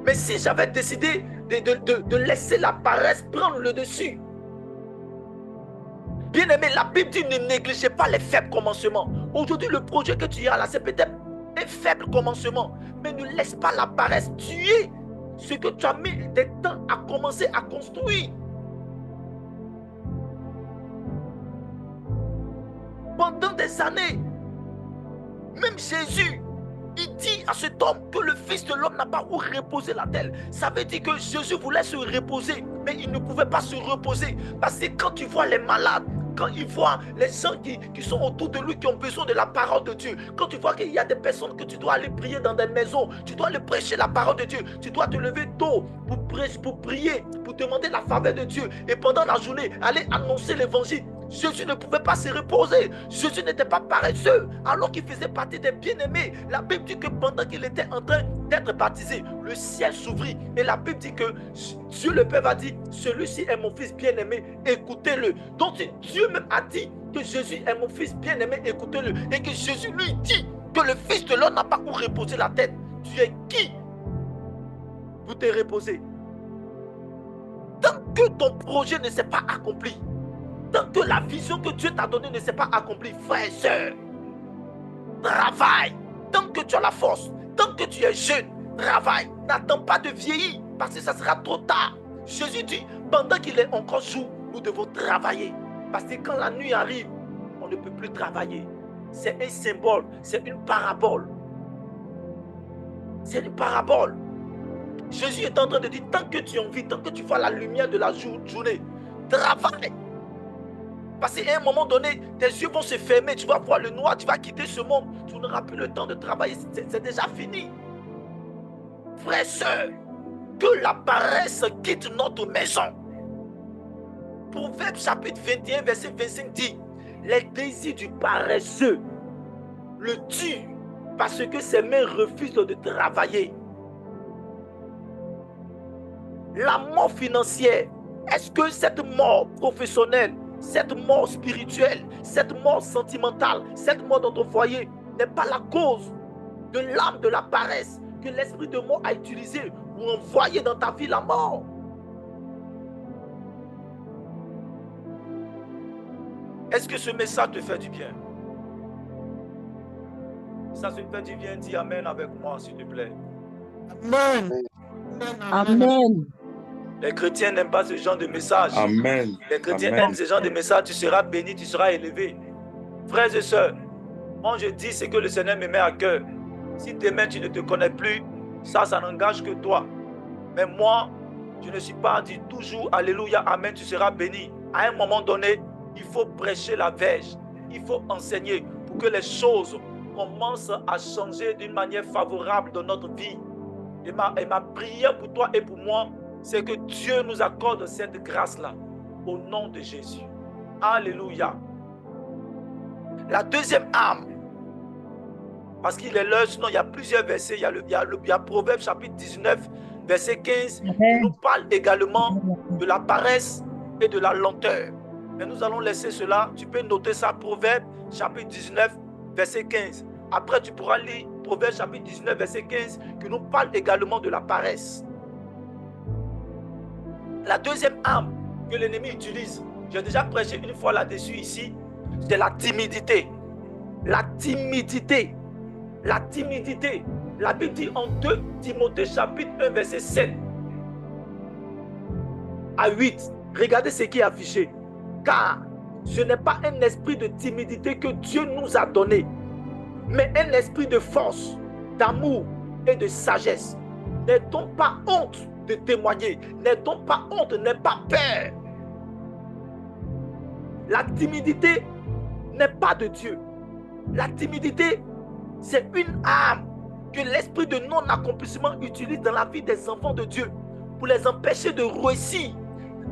Mais si j'avais décidé de laisser la paresse prendre le dessus, bien aimé, la Bible dit ne négligez pas les faibles commencements. Aujourd'hui, le projet que tu as là, c'est peut-être un faible commencement. Mais ne laisse pas la paresse tuer ce que tu as mis des temps à commencer à construire. Pendant des années, même Jésus, il dit à cet homme que le Fils de l'homme n'a pas où reposer la tête. Ça veut dire que Jésus voulait se reposer, mais il ne pouvait pas se reposer. Parce que quand tu vois les malades, quand il voit les gens qui sont autour de lui, qui ont besoin de la parole de Dieu, quand tu vois qu'il y a des personnes que tu dois aller prier dans des maisons, tu dois aller prêcher la parole de Dieu, tu dois te lever tôt pour prier, pour demander la faveur de Dieu, et pendant la journée, aller annoncer l'évangile. Jésus ne pouvait pas se reposer. Jésus n'était pas paresseux, alors qu'il faisait partie des bien-aimés. La Bible dit que pendant qu'il était en train d'être baptisé, le ciel s'ouvrit. Et la Bible dit que Dieu le Père a dit, celui-ci est mon fils bien-aimé, écoutez-le. Donc Dieu même a dit que Jésus est mon fils bien-aimé, écoutez-le. Et que Jésus lui dit que le Fils de l'homme n'a pas où reposer la tête. Tu es qui pour te reposer? Tant que ton projet ne s'est pas accompli, tant que la vision que Dieu t'a donnée ne s'est pas accomplie, frère et soeur, travaille. Tant que tu as la force, tant que tu es jeune, travaille. N'attends pas de vieillir, parce que ça sera trop tard. Jésus dit, pendant qu'il est encore jour, nous devons travailler. Parce que quand la nuit arrive, on ne peut plus travailler. C'est un symbole, c'est une parabole. C'est une parabole. Jésus est en train de dire, tant que tu en vis, tant que tu vois la lumière de la journée, travaille. Parce qu'à un moment donné, tes yeux vont se fermer, tu vas voir le noir, tu vas quitter ce monde, tu n'auras plus le temps de travailler, c'est déjà fini. Frères et sœurs, que la paresse quitte notre maison. Proverbe chapitre 21, verset 25 dit, les désirs du paresseux le tuent parce que ses mains refusent de travailler. La mort financière, est-ce que cette mort professionnelle, cette mort spirituelle, cette mort sentimentale, cette mort dans ton foyer n'est pas la cause de l'âme de la paresse que l'esprit de mort a utilisé pour envoyer dans ta vie la mort? Est-ce que ce message te fait du bien? Ça se fait du bien, dis Amen avec moi s'il te plaît. Amen. Amen. Les chrétiens n'aiment pas ce genre de message. Amen. Les chrétiens Amen. aiment ce genre de message. Tu seras béni, tu seras élevé. Frères et sœurs, moi je dis ce que le Seigneur me met à cœur. Si demain tu ne te connais plus, ça n'engage que toi. Mais moi, je ne suis pas dit toujours Alléluia, Amen, tu seras béni. À un moment donné, il faut prêcher la verge. Il faut enseigner pour que les choses commencent à changer d'une manière favorable dans notre vie. Et ma prière pour toi et pour moi, c'est que Dieu nous accorde cette grâce-là au nom de Jésus. Alléluia. La deuxième arme, parce qu'il est l'heure, sinon il y a plusieurs versets. Il y a Proverbe chapitre 19, verset 15, qui nous parle également de la paresse et de la lenteur. Mais nous allons laisser cela. Tu peux noter ça, Proverbe chapitre 19, verset 15. Après, tu pourras lire Proverbe chapitre 19, verset 15, qui nous parle également de la paresse. La deuxième arme que l'ennemi utilise, j'ai déjà prêché une fois là-dessus ici, c'est la timidité. La timidité. La timidité. La Bible dit en 2 Timothée chapitre 1 verset 7 à 8. Regardez ce qui est affiché. Car ce n'est pas un esprit de timidité que Dieu nous a donné, mais un esprit de force, d'amour et de sagesse. N'aie-t-on pas honte de témoigner? N'aie-t-on pas honte? N'aie pas peur. La timidité n'est pas de Dieu. La timidité, c'est une arme que l'esprit de non-accomplissement utilise dans la vie des enfants de Dieu pour les empêcher de réussir,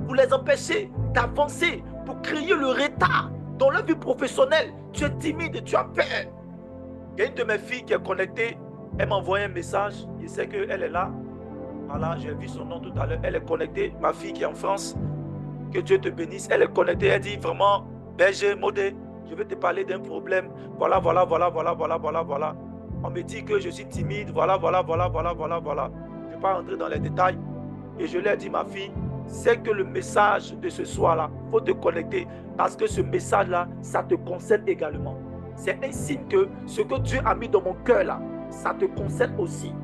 pour les empêcher d'avancer, pour créer le retard dans leur vie professionnelle. Tu es timide, tu as peur. Il y a une de mes filles qui est connectée, elle m'a envoyé un message, je sais qu'elle est là. Voilà, j'ai vu son nom tout à l'heure, elle est connectée, ma fille qui est en France. Que Dieu te bénisse. Elle est connectée, elle dit vraiment, berger, Modé, je vais te parler d'un problème. Voilà. On me dit que je suis timide, voilà. Je ne vais pas rentrer dans les détails. Et je lui ai dit, ma fille, c'est que le message de ce soir-là, il faut te connecter parce que ce message-là, ça te concerne également. C'est un signe que ce que Dieu a mis dans mon cœur là, ça te concerne aussi.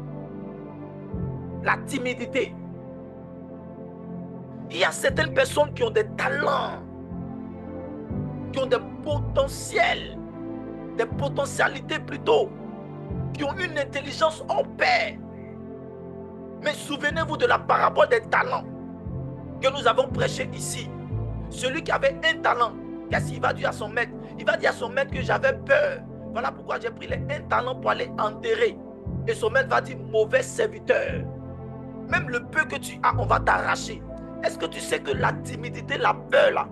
La timidité. Il y a certaines personnes qui ont des talents, qui ont des potentiels, des potentialités plutôt, qui ont une intelligence hors pair. Mais souvenez-vous de la parabole des talents que nous avons prêché ici. Celui qui avait un talent, qu'est-ce qu'il va dire à son maître? Il va dire à son maître que j'avais peur. Voilà pourquoi j'ai pris un talent pour aller enterrer. Et son maître va dire, mauvais serviteur. Même le peu que tu as, on va t'arracher. Est-ce que tu sais que la timidité, la peur là,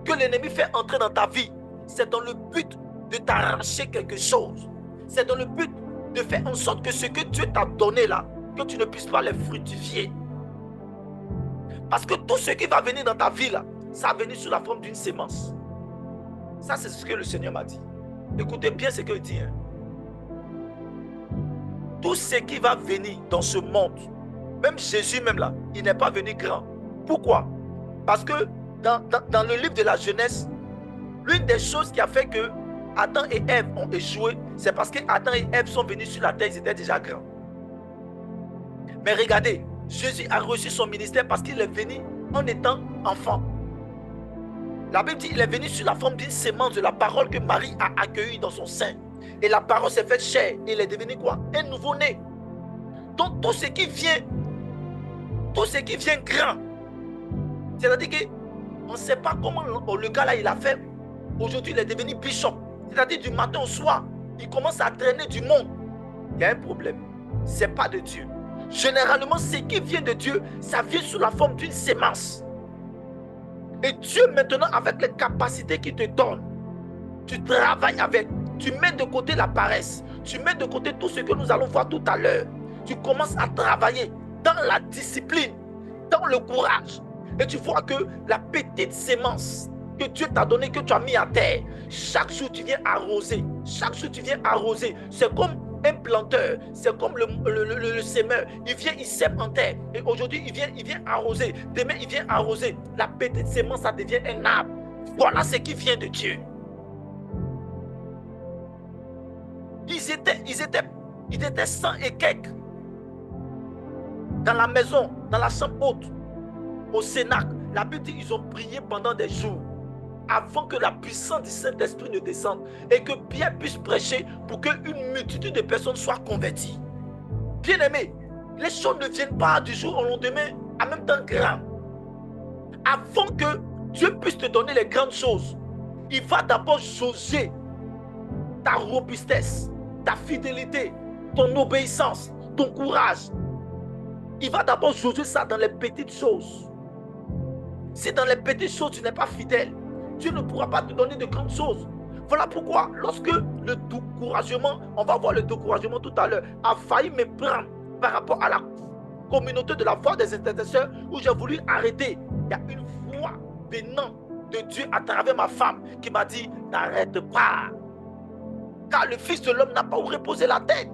que l'ennemi fait entrer dans ta vie, c'est dans le but de t'arracher quelque chose. C'est dans le but de faire en sorte que ce que Dieu t'a donné là, que tu ne puisses pas les fructifier. Parce que tout ce qui va venir dans ta vie là, ça va venir sous la forme d'une sémence. Ça, c'est ce que le Seigneur m'a dit. Écoutez bien ce qu'il dit. Tout ce qui va venir dans ce monde, même Jésus même là, il n'est pas venu grand. Pourquoi? Parce que dans le livre de la Genèse, l'une des choses qui a fait que Adam et Ève ont échoué, c'est parce que Adam et Ève sont venus sur la terre, ils étaient déjà grands. Mais regardez, Jésus a reçu son ministère parce qu'il est venu en étant enfant. La Bible dit qu'il est venu sur la forme d'une sémence de la parole que Marie a accueillie dans son sein. Et la parole s'est faite chair. Et il est devenu quoi? Un nouveau-né. Donc tout ce qui vient grand, c'est-à-dire qu'on ne sait pas comment le gars là il a fait. Aujourd'hui il est devenu bishop. C'est-à-dire du matin au soir, il commence à traîner du monde. Il y a un problème. Ce n'est pas de Dieu. Généralement, ce qui vient de Dieu, ça vient sous la forme d'une sémence. Et Dieu maintenant, avec les capacités qu'il te donne, tu travailles avec, tu mets de côté la paresse, tu mets de côté tout ce que nous allons voir tout à l'heure. Tu commences à travailler dans la discipline, dans le courage. Et tu vois que la petite sémence que Dieu t'a donnée, que tu as mis à terre, chaque jour tu viens arroser. Chaque jour tu viens arroser. C'est comme un planteur, c'est comme le semeur. Il vient, il sème en terre. Et aujourd'hui, il vient arroser. Demain, il vient arroser. La petite sémence, ça devient un arbre. Voilà ce qui vient de Dieu. Ils étaient 100 et quelques dans la maison, dans la chambre haute, au Cénacle. La Bible dit qu'ils ont prié pendant des jours avant que la puissance du Saint-Esprit ne descende et que Pierre puisse prêcher pour qu'une multitude de personnes soient converties. Bien-aimés, les choses ne viennent pas du jour au lendemain en même temps grand. Avant que Dieu puisse te donner les grandes choses, il va d'abord jauger ta robustesse, ta fidélité, ton obéissance, ton courage. Il va d'abord jauger ça dans les petites choses. Si dans les petites choses tu n'es pas fidèle, Dieu ne pourra pas te donner de grandes choses. Voilà pourquoi lorsque le découragement, on va voir le découragement tout à l'heure, a failli me prendre par rapport à la communauté de la voix des intercesseurs où j'ai voulu arrêter. Il y a une voix venant de Dieu à travers ma femme qui m'a dit n'arrête pas. Car le Fils de l'homme n'a pas où reposer la tête.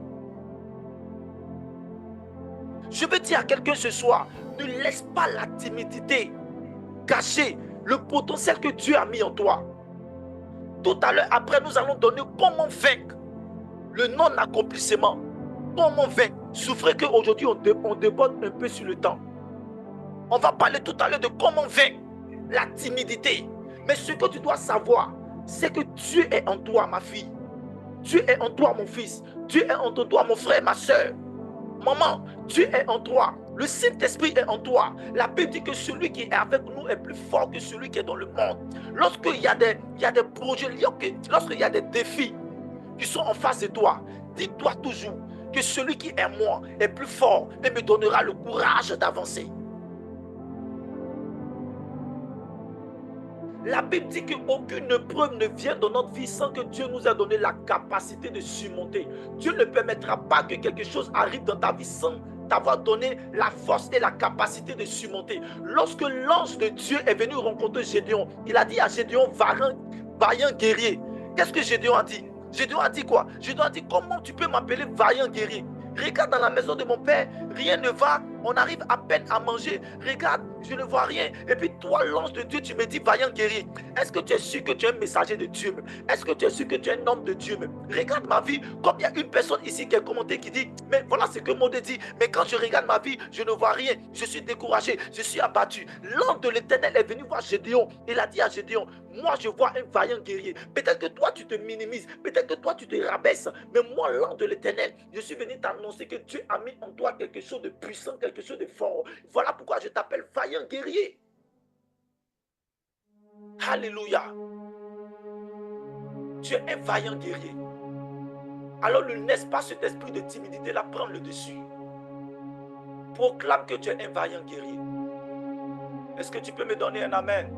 Je veux dire à quelqu'un ce soir, ne laisse pas la timidité cacher le potentiel que Dieu a mis en toi. Tout à l'heure, après, nous allons donner comment vaincre le non-accomplissement. Comment vaincre? Souffrez qu'aujourd'hui on déborde un peu sur le temps. On va parler tout à l'heure de comment vaincre la timidité. Mais ce que tu dois savoir, c'est que Dieu est en toi, ma fille. Dieu est en toi, mon fils. Dieu est en toi, mon frère, ma soeur. Maman, Dieu est en toi. Le Saint-Esprit est en toi. La Bible dit que celui qui est avec nous est plus fort que celui qui est dans le monde. Lorsqu'il y a des projets, lorsqu'il y a des défis qui sont en face de toi, dis-toi toujours que celui qui est moi est plus fort et me donnera le courage d'avancer. La Bible dit qu'aucune épreuve ne vient dans notre vie sans que Dieu nous ait donné la capacité de surmonter. Dieu ne permettra pas que quelque chose arrive dans ta vie sans t'avoir donné la force et la capacité de surmonter. Lorsque l'ange de Dieu est venu rencontrer Gédéon, il a dit à Gédéon, vaillant guerrier. Qu'est-ce que Gédéon a dit? Gédéon a dit quoi? Gédéon a dit, comment tu peux m'appeler vaillant guerrier? Regarde, dans la maison de mon père, rien ne va, on arrive à peine à manger. Regarde, je ne vois rien. Et puis toi, l'ange de Dieu, tu me dis vaillant guerrier. Est-ce que tu es sûr que tu es un messager de Dieu même? Est-ce que tu es sûr que tu es un homme de Dieu même? Regarde ma vie, comme il y a une personne ici qui a commenté, qui dit, mais voilà ce que Maudit dit, mais quand je regarde ma vie, je ne vois rien, je suis découragé, je suis abattu. L'ange de l'Éternel est venu voir Gédéon. Il a dit à Gédéon, moi je vois un vaillant guerrier. Peut-être que toi tu te minimises, peut-être que toi tu te rabaisses, mais moi, l'ange de l'Éternel, je suis venu t'annoncer que Dieu a mis en toi quelque chose de puissant, quelque chose de fort. Voilà pourquoi je t'appelle vaillant guerrier. Alléluia. Tu es un vaillant guerrier. Alors ne laisse pas cet esprit de timidité là prendre le dessus. Proclame que tu es un vaillant guerrier. Est-ce que tu peux me donner un amen?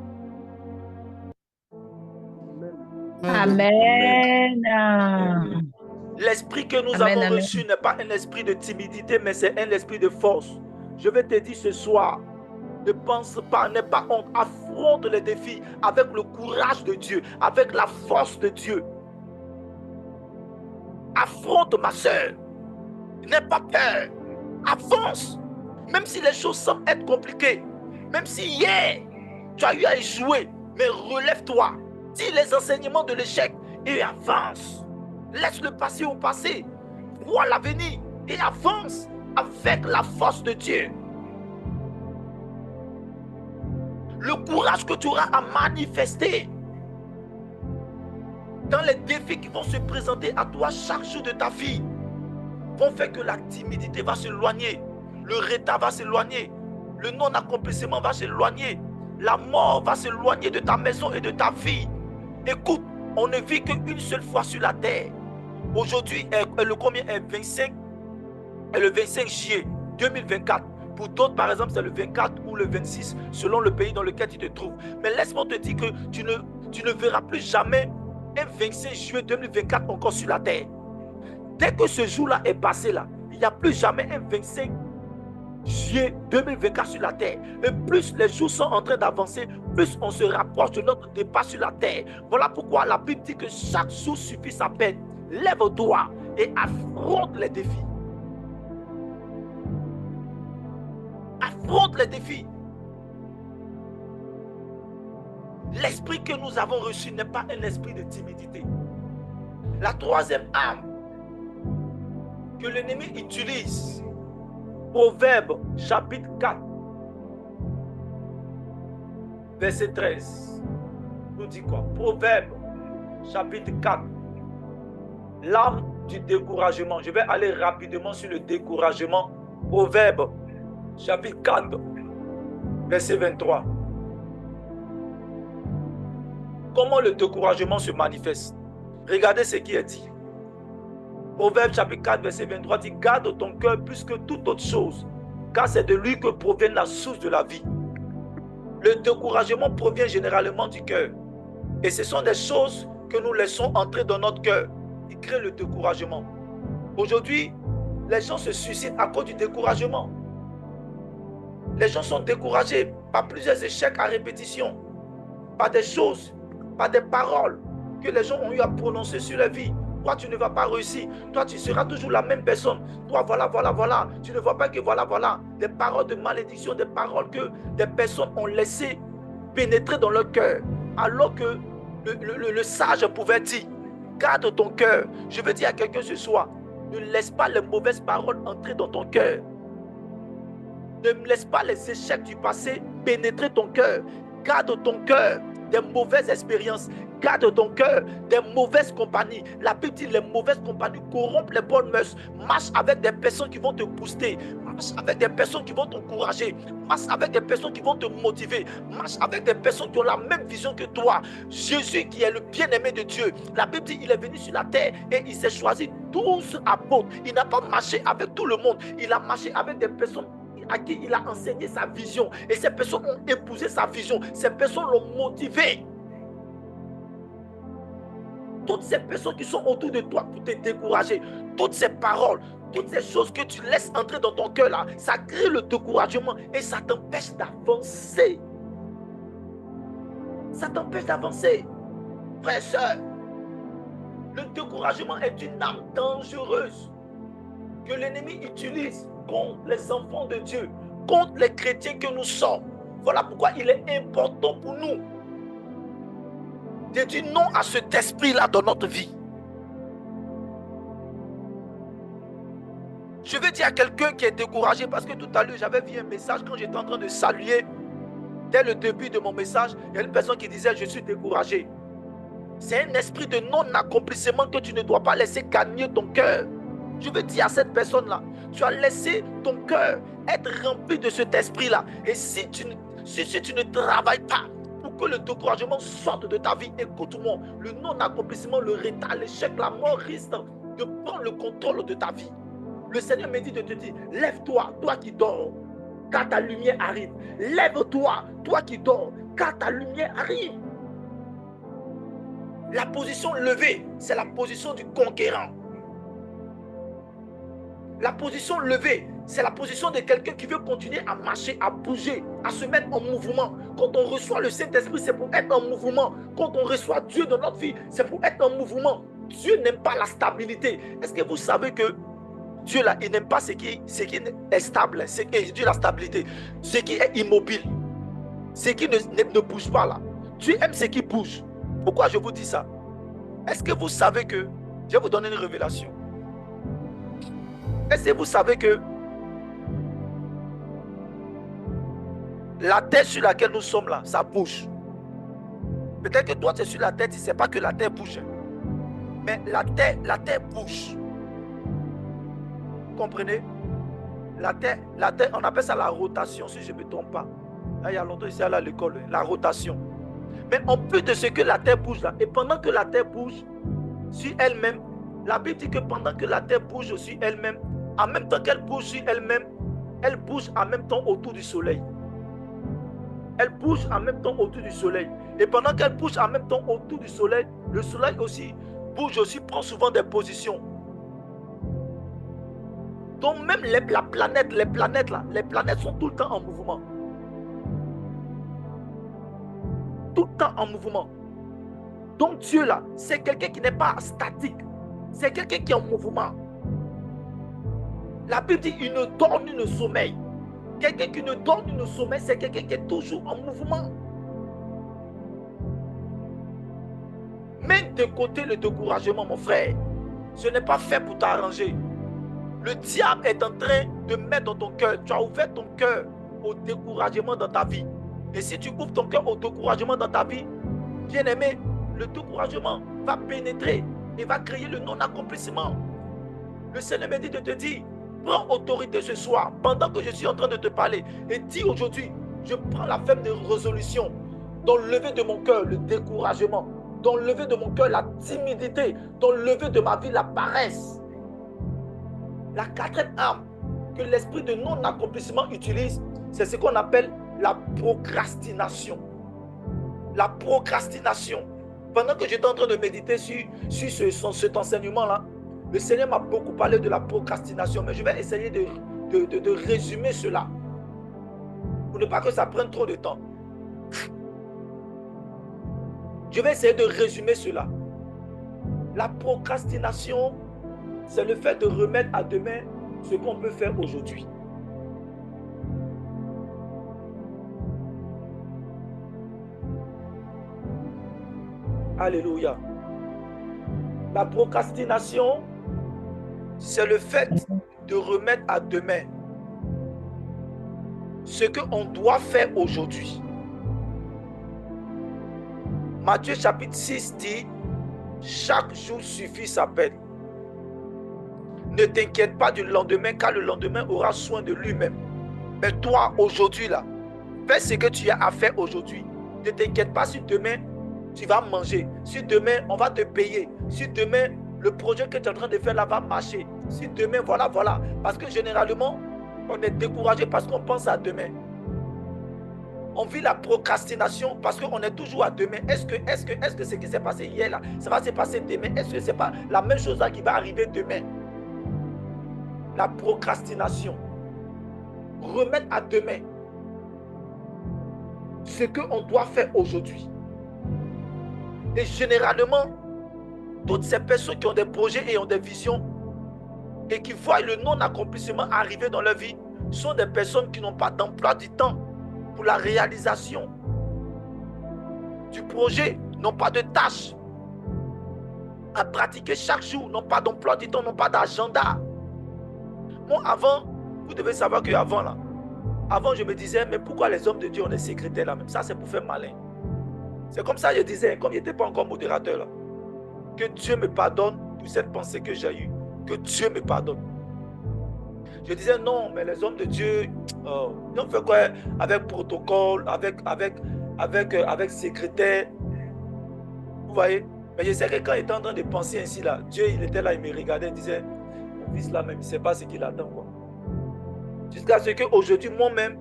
Amen. L'esprit que nous avons reçu n'est pas un esprit de timidité, mais c'est un esprit de force. Je vais te dire ce soir, ne pense pas, n'aie pas honte, affronte les défis avec le courage de Dieu, avec la force de Dieu. Affronte, ma soeur. N'aie pas peur. Avance. Même si les choses semblent être compliquées, même si hier tu as eu à échouer, mais relève-toi. Dis les enseignements de l'échec et avance. Laisse le passé au passé. Vois l'avenir et avance avec la force de Dieu. Le courage que tu auras à manifester dans les défis qui vont se présenter à toi chaque jour de ta vie vont faire que la timidité va s'éloigner, le retard va s'éloigner, le non-accomplissement va s'éloigner, la mort va s'éloigner de ta maison et de ta vie. Écoute, on ne vit qu'une seule fois sur la terre. Aujourd'hui, le combien est 25 et le 25 juillet 2024. Pour d'autres, par exemple, c'est le 24 ou le 26, selon le pays dans lequel tu te trouves. Mais laisse-moi te dire que tu ne verras plus jamais un 25 juillet 2024 encore sur la terre. Dès que ce jour-là est passé là, il n'y a plus jamais un 25 juillet 2024 sur la terre. Et plus les jours sont en train d'avancer, plus on se rapproche de notre départ sur la terre. Voilà pourquoi la Bible dit que chaque jour suffit sa peine. Lève-toi et affronte les défis. Affronte les défis. L'esprit que nous avons reçu n'est pas un esprit de timidité. La troisième arme que l'ennemi utilise, Proverbe chapitre 4, verset 13, nous dit quoi? Proverbe chapitre 4, l'arme du découragement. Je vais aller rapidement sur le découragement. Proverbe chapitre 4, verset 23. Comment le découragement se manifeste? Regardez ce qui est dit. Proverbe chapitre 4, verset 23 dit, garde ton cœur plus que toute autre chose, car c'est de lui que provient la source de la vie. Le découragement provient généralement du cœur. Et ce sont des choses que nous laissons entrer dans notre cœur qui créent le découragement. Aujourd'hui, les gens se suicident à cause du découragement. Les gens sont découragés par plusieurs échecs à répétition, par des choses, par des paroles que les gens ont eu à prononcer sur la vie. Toi, tu ne vas pas réussir. Toi, tu seras toujours la même personne. Toi, voilà. Tu ne vois pas que voilà. Des paroles de malédiction, des paroles que des personnes ont laissé pénétrer dans leur cœur. Alors que le sage pouvait dire, Garde ton cœur. Je veux dire à quelqu'un ce soir, ne laisse pas les mauvaises paroles entrer dans ton cœur. Ne laisse pas les échecs du passé pénétrer ton cœur. Garde ton cœur des mauvaises expériences. Garde ton cœur des mauvaises compagnies. La Bible dit les mauvaises compagnies corrompent les bonnes mœurs. Marche avec des personnes qui vont te booster. Marche avec des personnes qui vont t'encourager. Marche avec des personnes qui vont te motiver. Marche avec des personnes qui ont la même vision que toi. Jésus qui est le bien-aimé de Dieu. La Bible dit il est venu sur la terre et il s'est choisi 12 apôtres. Il n'a pas marché avec tout le monde. Il a marché avec des personnes à qui il a enseigné sa vision. Et ces personnes ont épousé sa vision. Ces personnes l'ont motivé. Toutes ces personnes qui sont autour de toi pour te décourager, toutes ces paroles, toutes ces choses que tu laisses entrer dans ton cœur là, ça crée le découragement et ça t'empêche d'avancer. Ça t'empêche d'avancer. Frères et sœurs, le découragement est une arme dangereuse que l'ennemi utilise contre les enfants de Dieu, contre les chrétiens que nous sommes. Voilà pourquoi il est important pour nous de dire non à cet esprit-là dans notre vie. Je vais dire à quelqu'un qui est découragé, parce que tout à l'heure, j'avais vu un message quand j'étais en train de saluer. Dès le début de mon message, il y a une personne qui disait « Je suis découragé ». C'est un esprit de non-accomplissement que tu ne dois pas laisser gagner ton cœur. Je veux dire à cette personne-là, tu as laissé ton cœur être rempli de cet esprit-là. Et si tu ne travailles pas pour que le découragement sorte de ta vie, écoute-moi, le non-accomplissement, le retard, l'échec, la mort risque de prendre le contrôle de ta vie. Le Seigneur me dit de te dire, lève-toi, toi qui dors, car ta lumière arrive. Lève-toi, toi qui dors, car ta lumière arrive. La position levée, c'est la position du conquérant. La position levée, c'est la position de quelqu'un qui veut continuer à marcher, à bouger, à se mettre en mouvement. Quand on reçoit le Saint-Esprit, c'est pour être en mouvement. Quand on reçoit Dieu dans notre vie, c'est pour être en mouvement. Dieu n'aime pas la stabilité. Est-ce que vous savez que Dieu là, il n'aime pas ce qui est stable, ce qui est la stabilité, ce qui est immobile, ce qui ne bouge pas là. Dieu aime ce qui bouge. Pourquoi je vous dis ça? Est-ce que vous savez que, je vais vous donner une révélation. Est-ce que vous savez que la terre sur laquelle nous sommes là, ça bouge? Peut-être que toi tu es sur la terre, tu ne sais pas que la terre bouge. Mais la terre bouge. Vous comprenez? La terre, on appelle ça la rotation, si je ne me trompe pas. Là, il y a longtemps ici à l'école, la rotation. Mais en plus de ce que la terre bouge là, et pendant que la terre bouge sur elle-même, la Bible dit que pendant que la terre bouge sur elle-même, en même temps qu'elle bouge sur elle-même, elle bouge en même temps autour du soleil. Elle bouge en même temps autour du soleil. Et pendant qu'elle bouge en même temps autour du soleil, le soleil aussi bouge aussi, prend souvent des positions. Donc même les planètes sont tout le temps en mouvement. Tout le temps en mouvement. Donc Dieu là, c'est quelqu'un qui n'est pas statique. C'est quelqu'un qui est en mouvement. La Bible dit il ne dort ni ne sommeille. Quelqu'un qui ne dort ni ne sommeille, c'est quelqu'un qui est toujours en mouvement. Mets de côté le découragement, mon frère. Ce n'est pas fait pour t'arranger. Le diable est en train de mettre dans ton cœur. Tu as ouvert ton cœur au découragement dans ta vie. Et si tu ouvres ton cœur au découragement dans ta vie, bien aimé, le découragement va pénétrer et va créer le non-accomplissement. Le Seigneur me dit de te dire, prends autorité ce soir, pendant que je suis en train de te parler, et dis aujourd'hui, je prends la ferme de résolution d'enlever de mon cœur le découragement, d'enlever de mon cœur la timidité, d'enlever de ma vie la paresse. La quatrième arme que l'esprit de non-accomplissement utilise, c'est ce qu'on appelle la procrastination. La procrastination. Pendant que j'étais en train de méditer sur cet enseignement-là, le Seigneur m'a beaucoup parlé de la procrastination, mais je vais essayer de résumer cela pour ne pas que ça prenne trop de temps. Je vais essayer de résumer cela. La procrastination, c'est le fait de remettre à demain ce qu'on peut faire aujourd'hui. Alléluia. La procrastination, c'est le fait de remettre à demain ce qu'on doit faire aujourd'hui. Matthieu chapitre 6 dit, chaque jour suffit sa peine. Ne t'inquiète pas du lendemain, car le lendemain aura soin de lui-même. Mais toi, aujourd'hui, là, fais ce que tu as à faire aujourd'hui. Ne t'inquiète pas si demain, tu vas manger. Si demain, on va te payer. Si demain, le projet que tu es en train de faire là va marcher. Si demain, voilà. Parce que généralement, on est découragé parce qu'on pense à demain. On vit la procrastination parce qu'on est toujours à demain. Est-ce que ce qui s'est passé hier, là, ça va se passer demain? Est-ce que ce n'est pas la même chose là qui va arriver demain? La procrastination. Remettre à demain ce qu'on doit faire aujourd'hui. Et généralement, toutes ces personnes qui ont des projets et ont des visions et qui voient le non-accomplissement arriver dans leur vie sont des personnes qui n'ont pas d'emploi du temps pour la réalisation du projet, n'ont pas de tâches à pratiquer chaque jour, n'ont pas d'emploi du temps, n'ont pas d'agenda. Moi, avant, vous devez savoir qu'avant, là, avant, je me disais, mais pourquoi les hommes de Dieu ont des secrétaires là même? Ça, c'est pour faire malin. C'est comme ça que je disais, comme il n'était pas encore modérateur là, que Dieu me pardonne pour cette pensée que j'ai eue. Que Dieu me pardonne. Je disais, non, mais les hommes de Dieu, ils ont fait quoi avec protocole, avec secrétaire? Vous voyez? Mais je sais que quand il était en train de penser ainsi là, Dieu, il était là, il me regardait, il disait, mon fils là même, il ne sait pas ce qu'il attend, quoi. Jusqu'à ce qu'aujourd'hui, moi-même,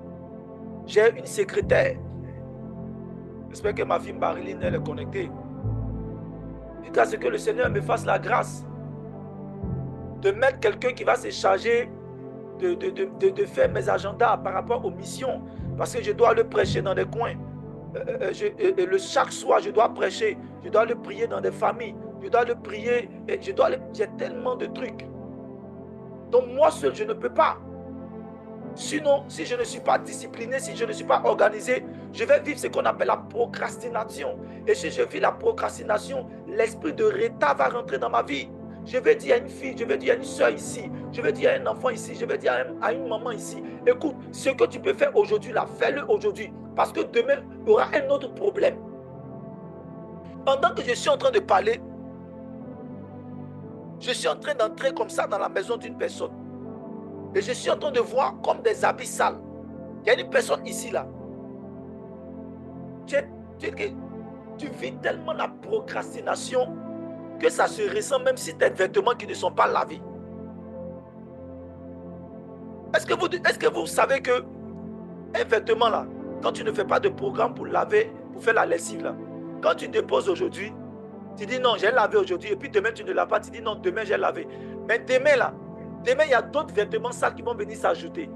j'ai une secrétaire. J'espère que ma fille Marilyn, elle est connectée. Jusqu'à ce que le Seigneur me fasse la grâce de mettre quelqu'un qui va se charger de faire mes agendas par rapport aux missions. Parce que je dois le prêcher dans des coins. Chaque soir, je dois prêcher. Je dois le prier dans des familles. Je dois le prier. J'ai tellement de trucs. Donc moi seul, je ne peux pas. Sinon, si je ne suis pas discipliné, si je ne suis pas organisé, je vais vivre ce qu'on appelle la procrastination. Et si je vis la procrastination, l'esprit de retard va rentrer dans ma vie. Je vais dire à une fille, je vais dire à une soeur ici, je vais dire à un enfant ici, je vais dire à une maman ici, écoute, ce que tu peux faire aujourd'hui, là, fais-le aujourd'hui. Parce que demain, il y aura un autre problème. Pendant que je suis en train de parler, je suis en train d'entrer comme ça dans la maison d'une personne. Et je suis en train de voir comme des habits sales. Il y a une personne ici, là. Tu vis tellement la procrastination que ça se ressent même si tes vêtements qui ne sont pas lavés. Est-ce que vous savez que un vêtement, là, quand tu ne fais pas de programme pour laver, pour faire la lessive, là, quand tu déposes aujourd'hui, tu dis non, j'ai lavé aujourd'hui, et puis demain, tu ne laves pas, tu dis non, demain, j'ai lavé. Mais demain, là, demain, il y a d'autres vêtements sales qui vont venir s'ajouter.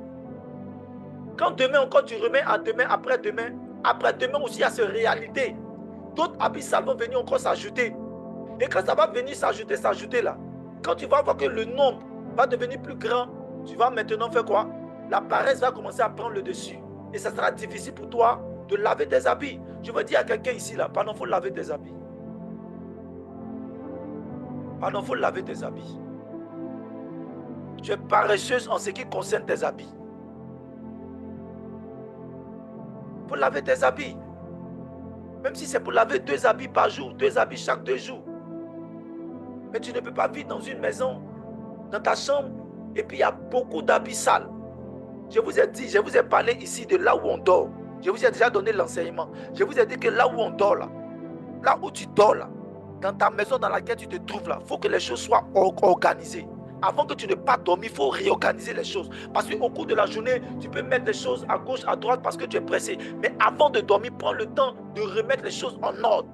Quand demain encore tu remets à demain, après-demain aussi, il y a cette réalité. D'autres habits sales vont venir encore s'ajouter. Et quand ça va venir s'ajouter là, quand tu vas voir que le nombre va devenir plus grand, tu vas maintenant faire quoi? La paresse va commencer à prendre le dessus. Et ça sera difficile pour toi de laver tes habits. Je veux dire à quelqu'un ici là, pardon, il faut laver tes habits. Pardon, il faut laver tes habits. Tu es paresseuse en ce qui concerne tes habits. Il faut laver tes habits. Même si c'est pour laver 2 habits par jour, 2 habits chaque 2 jours. Mais tu ne peux pas vivre dans une maison, dans ta chambre, et puis il y a beaucoup d'habits sales. Je vous ai dit, je vous ai parlé ici de là où on dort. Je vous ai déjà donné l'enseignement. Je vous ai dit que là où on dort, là où tu dors, là, dans ta maison dans laquelle tu te trouves, là, il faut que les choses soient organisées. Avant que tu ne pas dormir, il faut réorganiser les choses. Parce qu'au cours de la journée, tu peux mettre les choses à gauche, à droite parce que tu es pressé. Mais avant de dormir, prends le temps de remettre les choses en ordre.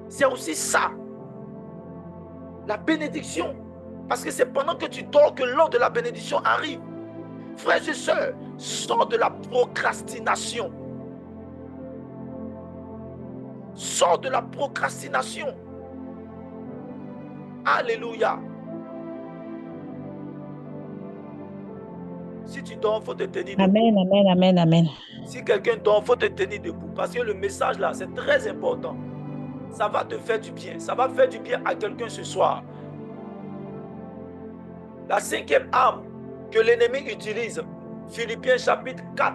C'est aussi ça. La bénédiction. Parce que c'est pendant que tu dors que l'heure de la bénédiction arrive. Frères et sœurs, sors de la procrastination. Sors de la procrastination. Alléluia. Si tu dors, il faut te tenir debout. Amen, amen, amen, amen. Si quelqu'un dort, il faut te tenir debout. Parce que le message là, c'est très important. Ça va te faire du bien. Ça va faire du bien à quelqu'un ce soir. La cinquième arme que l'ennemi utilise, Philippiens chapitre 4,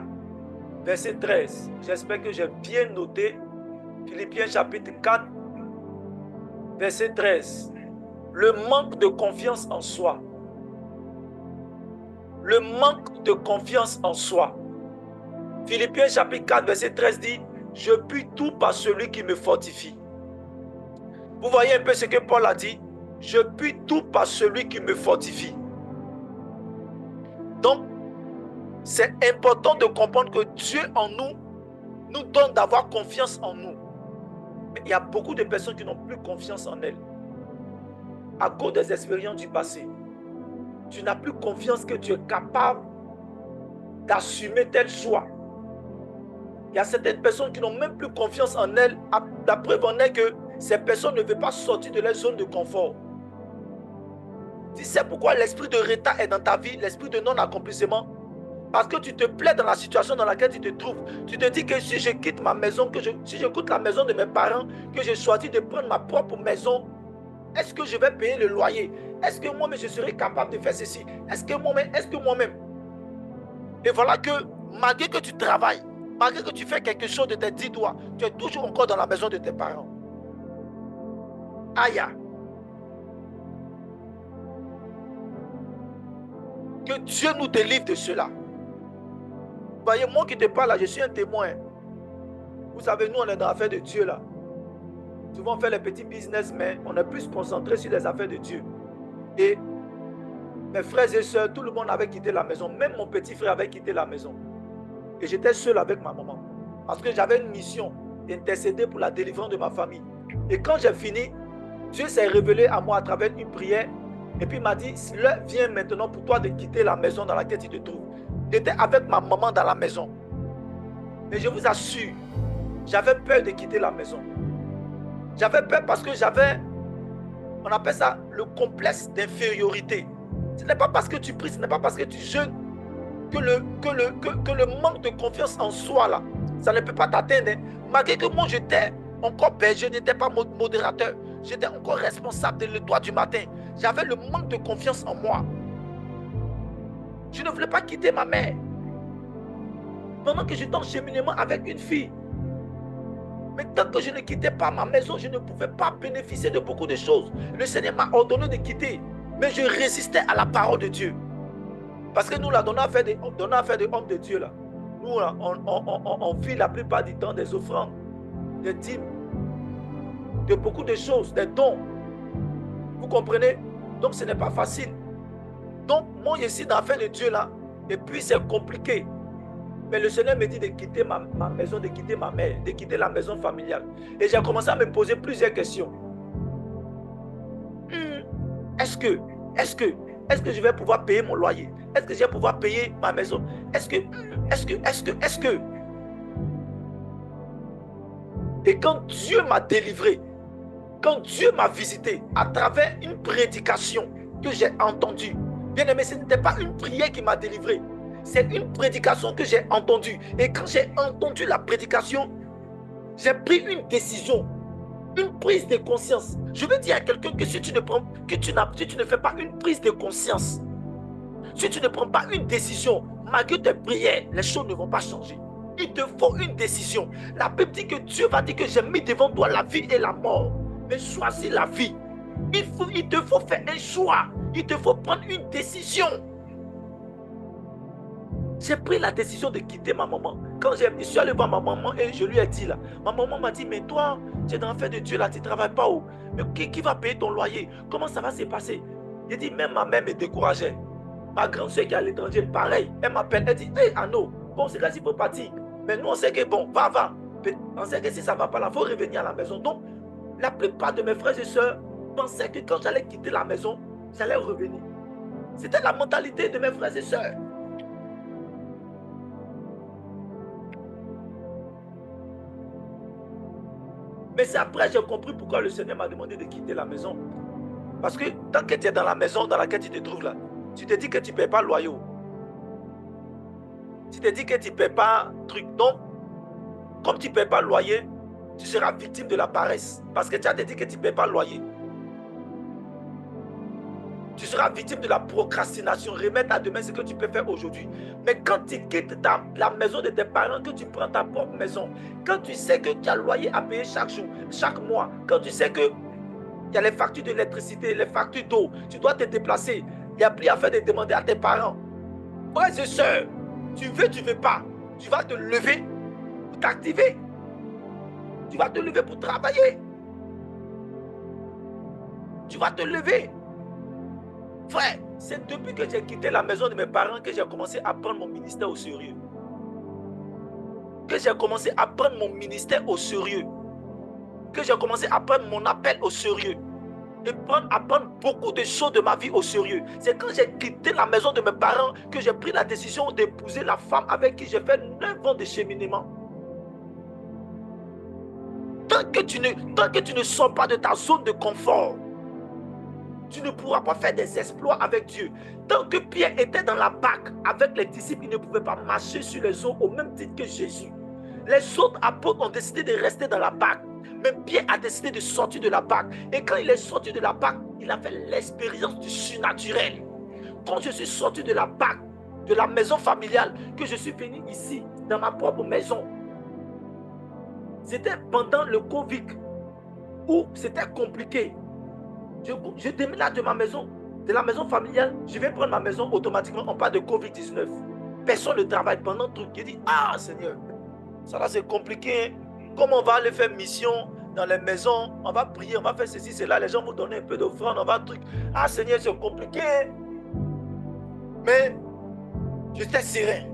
verset 13. J'espère que j'ai bien noté. Philippiens chapitre 4, verset 13. Le manque de confiance en soi. Le manque de confiance en soi. Philippiens chapitre 4, verset 13 dit, « Je puis tout par celui qui me fortifie. » Vous voyez un peu ce que Paul a dit? « Je puis tout par celui qui me fortifie. » Donc, c'est important de comprendre que Dieu en nous, nous donne d'avoir confiance en nous. Mais il y a beaucoup de personnes qui n'ont plus confiance en elles. À cause des expériences du passé. Tu n'as plus confiance que tu es capable d'assumer tel choix. Il y a certaines personnes qui n'ont même plus confiance en elles. La preuve en est que ces personnes ne veulent pas sortir de leur zone de confort. Tu sais pourquoi l'esprit de retard est dans ta vie, l'esprit de non-accomplissement? Parce que tu te plais dans la situation dans laquelle tu te trouves. Tu te dis que si je quitte ma maison, si je quitte la maison de mes parents, que j'ai choisi de prendre ma propre maison, est-ce que je vais payer le loyer? Est-ce que moi-même je serai capable de faire ceci? Est-ce que moi-même? Et voilà que malgré que tu travailles, malgré que tu fais quelque chose de tes 10 doigts, tu es toujours encore dans la maison de tes parents. Aïe! Que Dieu nous délivre de cela. Vous voyez, moi qui te parle là, je suis un témoin. Vous savez, nous on est dans l'affaire de Dieu là. Souvent on fait les petits business, mais on est plus concentré sur les affaires de Dieu. Et mes frères et sœurs, tout le monde avait quitté la maison. Même mon petit frère avait quitté la maison. Et j'étais seul avec ma maman. Parce que j'avais une mission d'intercéder pour la délivrance de ma famille. Et quand j'ai fini, Dieu s'est révélé à moi à travers une prière. Et puis il m'a dit, l'heure vient maintenant pour toi de quitter la maison dans laquelle tu te trouves. J'étais avec ma maman dans la maison. Mais je vous assure, j'avais peur de quitter la maison. J'avais peur parce que j'avais, on appelle ça le complexe d'infériorité. Ce n'est pas parce que tu pries, ce n'est pas parce que tu jeûnes que le manque de confiance en soi, là, ça ne peut pas t'atteindre. Malgré que moi, j'étais encore berger, je n'étais pas modérateur. J'étais encore responsable de l'étoile du matin. J'avais le manque de confiance en moi. Je ne voulais pas quitter ma mère. Pendant que j'étais en cheminement avec une fille. Mais tant que je ne quittais pas ma maison, je ne pouvais pas bénéficier de beaucoup de choses. Le Seigneur m'a ordonné de quitter. Mais je résistais à la parole de Dieu. Parce que nous, là, on a fait des hommes de Dieu. Là. Nous, là, on vit la plupart du temps des offrandes, des dîmes, de beaucoup de choses, des dons. Vous comprenez? Donc, ce n'est pas facile. Donc, moi, je suis dans l'affaire de Dieu, là. Et puis, c'est compliqué. Mais le Seigneur me dit de quitter ma maison, de quitter ma mère, de quitter la maison familiale. Et j'ai commencé à me poser plusieurs questions. Est-ce que je vais pouvoir payer mon loyer? Est-ce que je vais pouvoir payer ma maison? Est-ce que? Et quand Dieu m'a délivré, quand Dieu m'a visité à travers une prédication que j'ai entendue, bien aimé, ce n'était pas une prière qui m'a délivré, c'est une prédication que j'ai entendue. Et quand j'ai entendu la prédication, j'ai pris une décision, une prise de conscience. Je veux dire à quelqu'un que si tu ne fais pas une prise de conscience, si tu ne prends pas une décision, malgré tes prières, les choses ne vont pas changer. Il te faut une décision. La Bible dit que Dieu va dire que j'ai mis devant toi la vie et la mort. Mais choisis la vie. Il te faut faire un choix. Il te faut prendre une décision. J'ai pris la décision de quitter ma maman. Quand je suis allé voir ma maman et je lui ai dit là, ma maman m'a dit, mais toi, tu es dans l'affaire de Dieu là, tu ne travailles pas où? Mais qui va payer ton loyer? Comment ça va se passer? J'ai dit, même ma mère me décourageait. Ma grande soeur qui est à l'étranger, pareil. Elle m'appelle, elle dit, hey Anno, bon, c'est là s'il faut partir. Mais nous, on sait que bon, va. On sait que si ça ne va pas là, il faut revenir à la maison. Donc, la plupart de mes frères et sœurs pensaient que quand j'allais quitter la maison, j'allais revenir. C'était la mentalité de mes frères et sœurs. Mais c'est après j'ai compris pourquoi le Seigneur m'a demandé de quitter la maison. Parce que tant que tu es dans la maison dans laquelle tu te trouves là, tu te dis que tu ne payes pas le loyer. Tu te dis que tu ne payes pas truc. Donc, comme tu ne payes pas le loyer, Tu seras victime de la paresse parce que tu as dit que tu ne payes pas le loyer. Tu seras victime de la procrastination, remettre à demain ce que tu peux faire aujourd'hui. Mais quand tu quittes la maison de tes parents, que tu prends ta propre maison, quand tu sais que tu as le loyer à payer chaque jour, chaque mois, quand tu sais que il y a les factures d'électricité, les factures d'eau, tu dois te déplacer. Il n'y a plus à faire de demander à tes parents. Frères et sœurs, tu veux pas, tu vas te lever pour t'activer. Tu vas te lever pour travailler. Tu vas te lever. Frère, c'est depuis que j'ai quitté la maison de mes parents que j'ai commencé à prendre mon ministère au sérieux. Que j'ai commencé à prendre mon ministère au sérieux. Que j'ai commencé à prendre mon appel au sérieux. Et à prendre beaucoup de choses de ma vie au sérieux. C'est quand j'ai quitté la maison de mes parents que j'ai pris la décision d'épouser la femme avec qui j'ai fait 9 ans de cheminement. Tant que tu ne sors pas de ta zone de confort, tu ne pourras pas faire des exploits avec Dieu. Tant que Pierre était dans la barque avec les disciples, il ne pouvait pas marcher sur les eaux au même titre que Jésus. Les autres apôtres ont décidé de rester dans la barque. Mais Pierre a décidé de sortir de la barque. Et quand il est sorti de la barque, il a fait l'expérience du surnaturel. Quand je suis sorti de la barque, de la maison familiale, que je suis venu ici, dans ma propre maison, c'était pendant le Covid, où c'était compliqué. Je déménage de ma maison, de la maison familiale, je vais prendre ma maison automatiquement, on parle de Covid-19. Personne ne travaille pendant tout. Je dis, ah Seigneur, ça là c'est compliqué. Comment on va aller faire mission dans les maisons, on va prier, on va faire ceci, cela, les gens vont donner un peu d'offrande, on va truc. Ah Seigneur, c'est compliqué. Mais j'étais serein.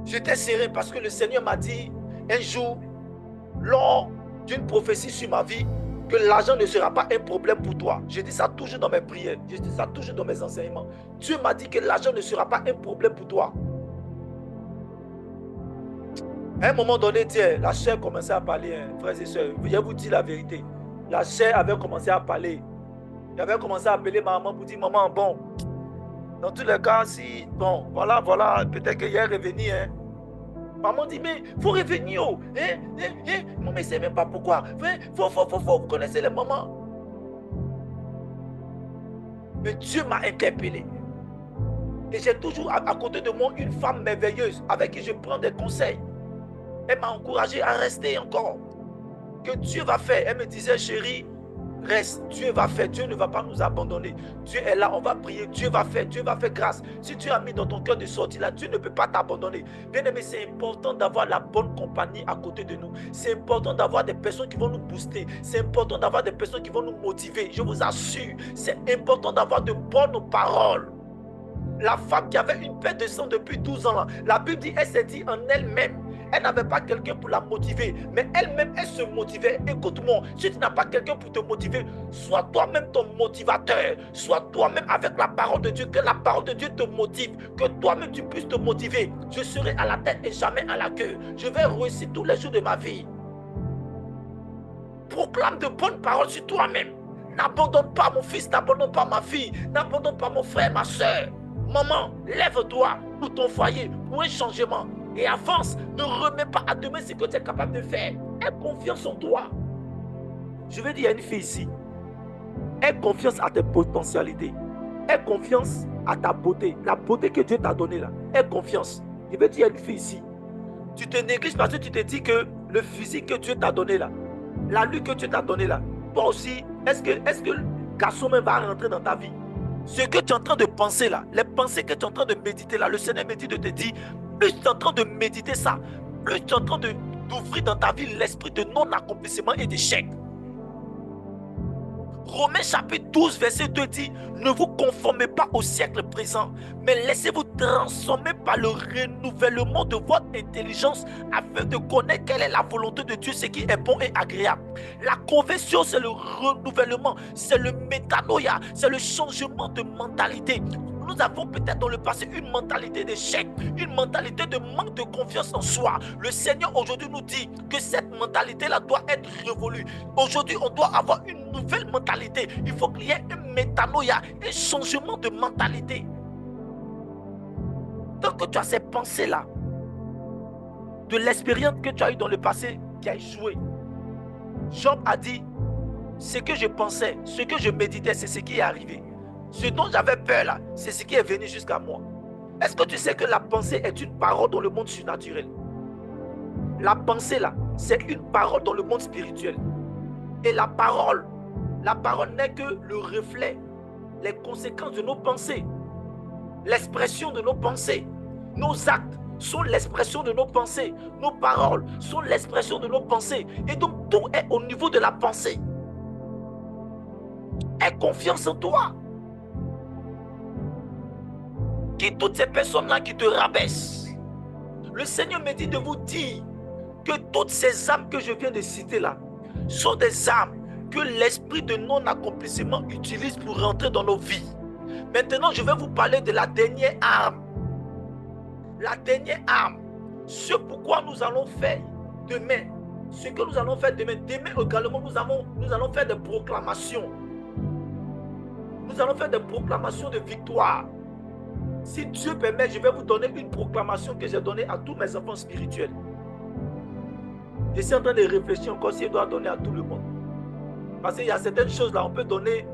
J'étais serein parce que le Seigneur m'a dit un jour, lors d'une prophétie sur ma vie, que l'argent ne sera pas un problème pour toi. Je dis ça toujours dans mes prières, je dis ça toujours dans mes enseignements. Dieu m'a dit que l'argent ne sera pas un problème pour toi. À un moment donné, tiens, la chair commençait à parler, hein, frères et sœurs. Je vous dis la vérité. La chair avait commencé à parler. J'avais commencé à appeler ma maman pour dire, maman, bon, dans tous les cas, si, bon, voilà, peut-être qu'il est revenu, hein. Maman dit, mais il faut revenir, oh. Maman, mais c'est même pas pourquoi. Faut, vous connaissez les mamans. Mais Dieu m'a interpellé. Et j'ai toujours à côté de moi une femme merveilleuse avec qui je prends des conseils. Elle m'a encouragé à rester encore. Que Dieu va faire. Elle me disait, chérie, reste. Dieu va faire. Dieu ne va pas nous abandonner. Dieu est là. On va prier. Dieu va faire grâce. Si Dieu a mis dans ton cœur de sortir là, Dieu ne peut pas t'abandonner. Bien aimé, c'est important d'avoir la bonne compagnie à côté de nous. C'est important d'avoir des personnes qui vont nous booster. C'est important d'avoir des personnes qui vont nous motiver. Je vous assure, c'est important d'avoir de bonnes paroles. La femme qui avait une perte de sang depuis 12 ans, là, la Bible dit, elle s'est dit en elle-même. Elle n'avait pas quelqu'un pour la motiver, mais elle-même, elle se motivait. Écoute-moi, si tu n'as pas quelqu'un pour te motiver, sois toi-même ton motivateur. Sois toi-même avec la parole de Dieu, que la parole de Dieu te motive, que toi-même tu puisses te motiver. Je serai à la tête et jamais à la queue. Je vais réussir tous les jours de ma vie. Proclame de bonnes paroles sur toi-même. N'abandonne pas mon fils, n'abandonne pas ma fille, n'abandonne pas mon frère, ma soeur. Maman, lève-toi pour ton foyer, pour un changement. Et avance, ne remets pas à demain ce que tu es capable de faire. Aie confiance en toi. Je veux dire à une fille ici, aie confiance à tes potentialités. Aie confiance à ta beauté. La beauté que Dieu t'a donnée là. Aie confiance. Je veux dire à une fille ici, tu te négliges parce que tu te dis que le physique que Dieu t'a donné là, la lutte que Dieu t'a donnée là, toi aussi, est-ce que le garçon même va rentrer dans ta vie? Ce que tu es en train de penser là, les pensées que tu es en train de méditer là, le Seigneur me dit de te dire, plus tu es en train de méditer ça, plus tu es en train d'ouvrir dans ta vie l'esprit de non-accomplissement et d'échec. Romains chapitre 12 verset 2 dit, ne vous conformez pas au siècle présent, mais laissez-vous transformer par le renouvellement de votre intelligence afin de connaître quelle est la volonté de Dieu, ce qui est bon et agréable. La conversion, c'est le renouvellement, c'est le métanoïa, c'est le changement de mentalité. Nous avons peut-être dans le passé une mentalité d'échec, une mentalité de manque de confiance en soi. Le Seigneur aujourd'hui nous dit que cette mentalité-là doit être révolue. Aujourd'hui, on doit avoir une nouvelle mentalité. Il faut qu'il y ait un métanoïa, un changement de mentalité. Tant que tu as ces pensées-là, de l'expérience que tu as eue dans le passé qui a échoué, Job a dit, ce que je pensais, ce que je méditais, c'est ce qui est arrivé. Ce dont j'avais peur là, c'est ce qui est venu jusqu'à moi. Est-ce que tu sais que la pensée est une parole dans le monde surnaturel? La pensée là, c'est une parole dans le monde spirituel. Et la parole n'est que le reflet, les conséquences de nos pensées, l'expression de nos pensées. Nos actes sont l'expression de nos pensées. Nos paroles sont l'expression de nos pensées. Et donc tout est au niveau de la pensée. Aie confiance en toi. Qui toutes ces personnes-là qui te rabaissent. Le Seigneur me dit de vous dire que toutes ces âmes que je viens de citer là sont des âmes que l'esprit de non-accomplissement utilise pour rentrer dans nos vies. Maintenant, je vais vous parler de la dernière arme. La dernière arme. Ce pourquoi nous allons faire demain. Ce que nous allons faire demain. Demain également, nous allons faire des proclamations. Nous allons faire des proclamations de victoire. Si Dieu permet, je vais vous donner une proclamation que j'ai donnée à tous mes enfants spirituels. Je suis en train de réfléchir encore si je dois donner à tout le monde. Parce qu'il y a certaines choses là, on peut donner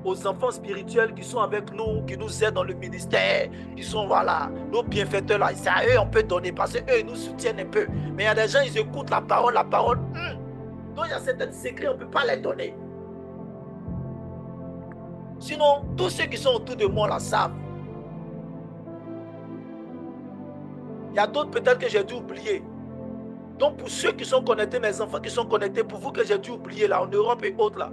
aux enfants spirituels qui sont avec nous, qui nous aident dans le ministère, qui sont, voilà, nos bienfaiteurs là. C'est à eux on peut donner parce qu'eux, ils nous soutiennent un peu. Mais il y a des gens, ils écoutent la parole. Donc il y a certains secrets, on ne peut pas les donner. Sinon, tous ceux qui sont autour de moi là savent. Il y a d'autres peut-être que j'ai dû oublier. Donc pour ceux qui sont connectés, mes enfants qui sont connectés, pour vous que j'ai dû oublier là, en Europe et autres là,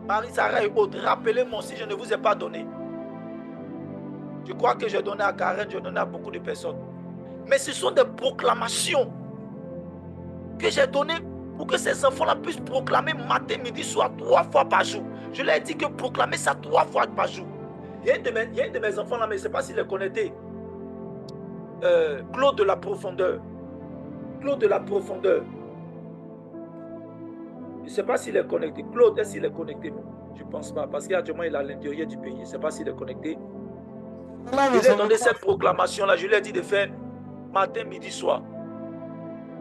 Marie-Sarah et autres, rappelez-moi si je ne vous ai pas donné. Je crois que j'ai donné à Karen, j'ai donné à beaucoup de personnes. Mais ce sont des proclamations que j'ai données pour que ces enfants-là puissent proclamer matin, midi, soir, 3 fois par jour. Je leur ai dit que proclamer ça 3 fois par jour. Il y a un de mes enfants là, mais je ne sais pas s'il est connecté. Claude de la profondeur. Claude de la profondeur. Je ne sais pas s'il est connecté. Claude, est-ce qu'il est connecté? Je ne pense pas. Parce qu'actuellement, il est à l'intérieur du pays. Je ne sais pas s'il est connecté. Je lui ai donné cette proclamation-là. Je lui ai dit de faire matin, midi, soir.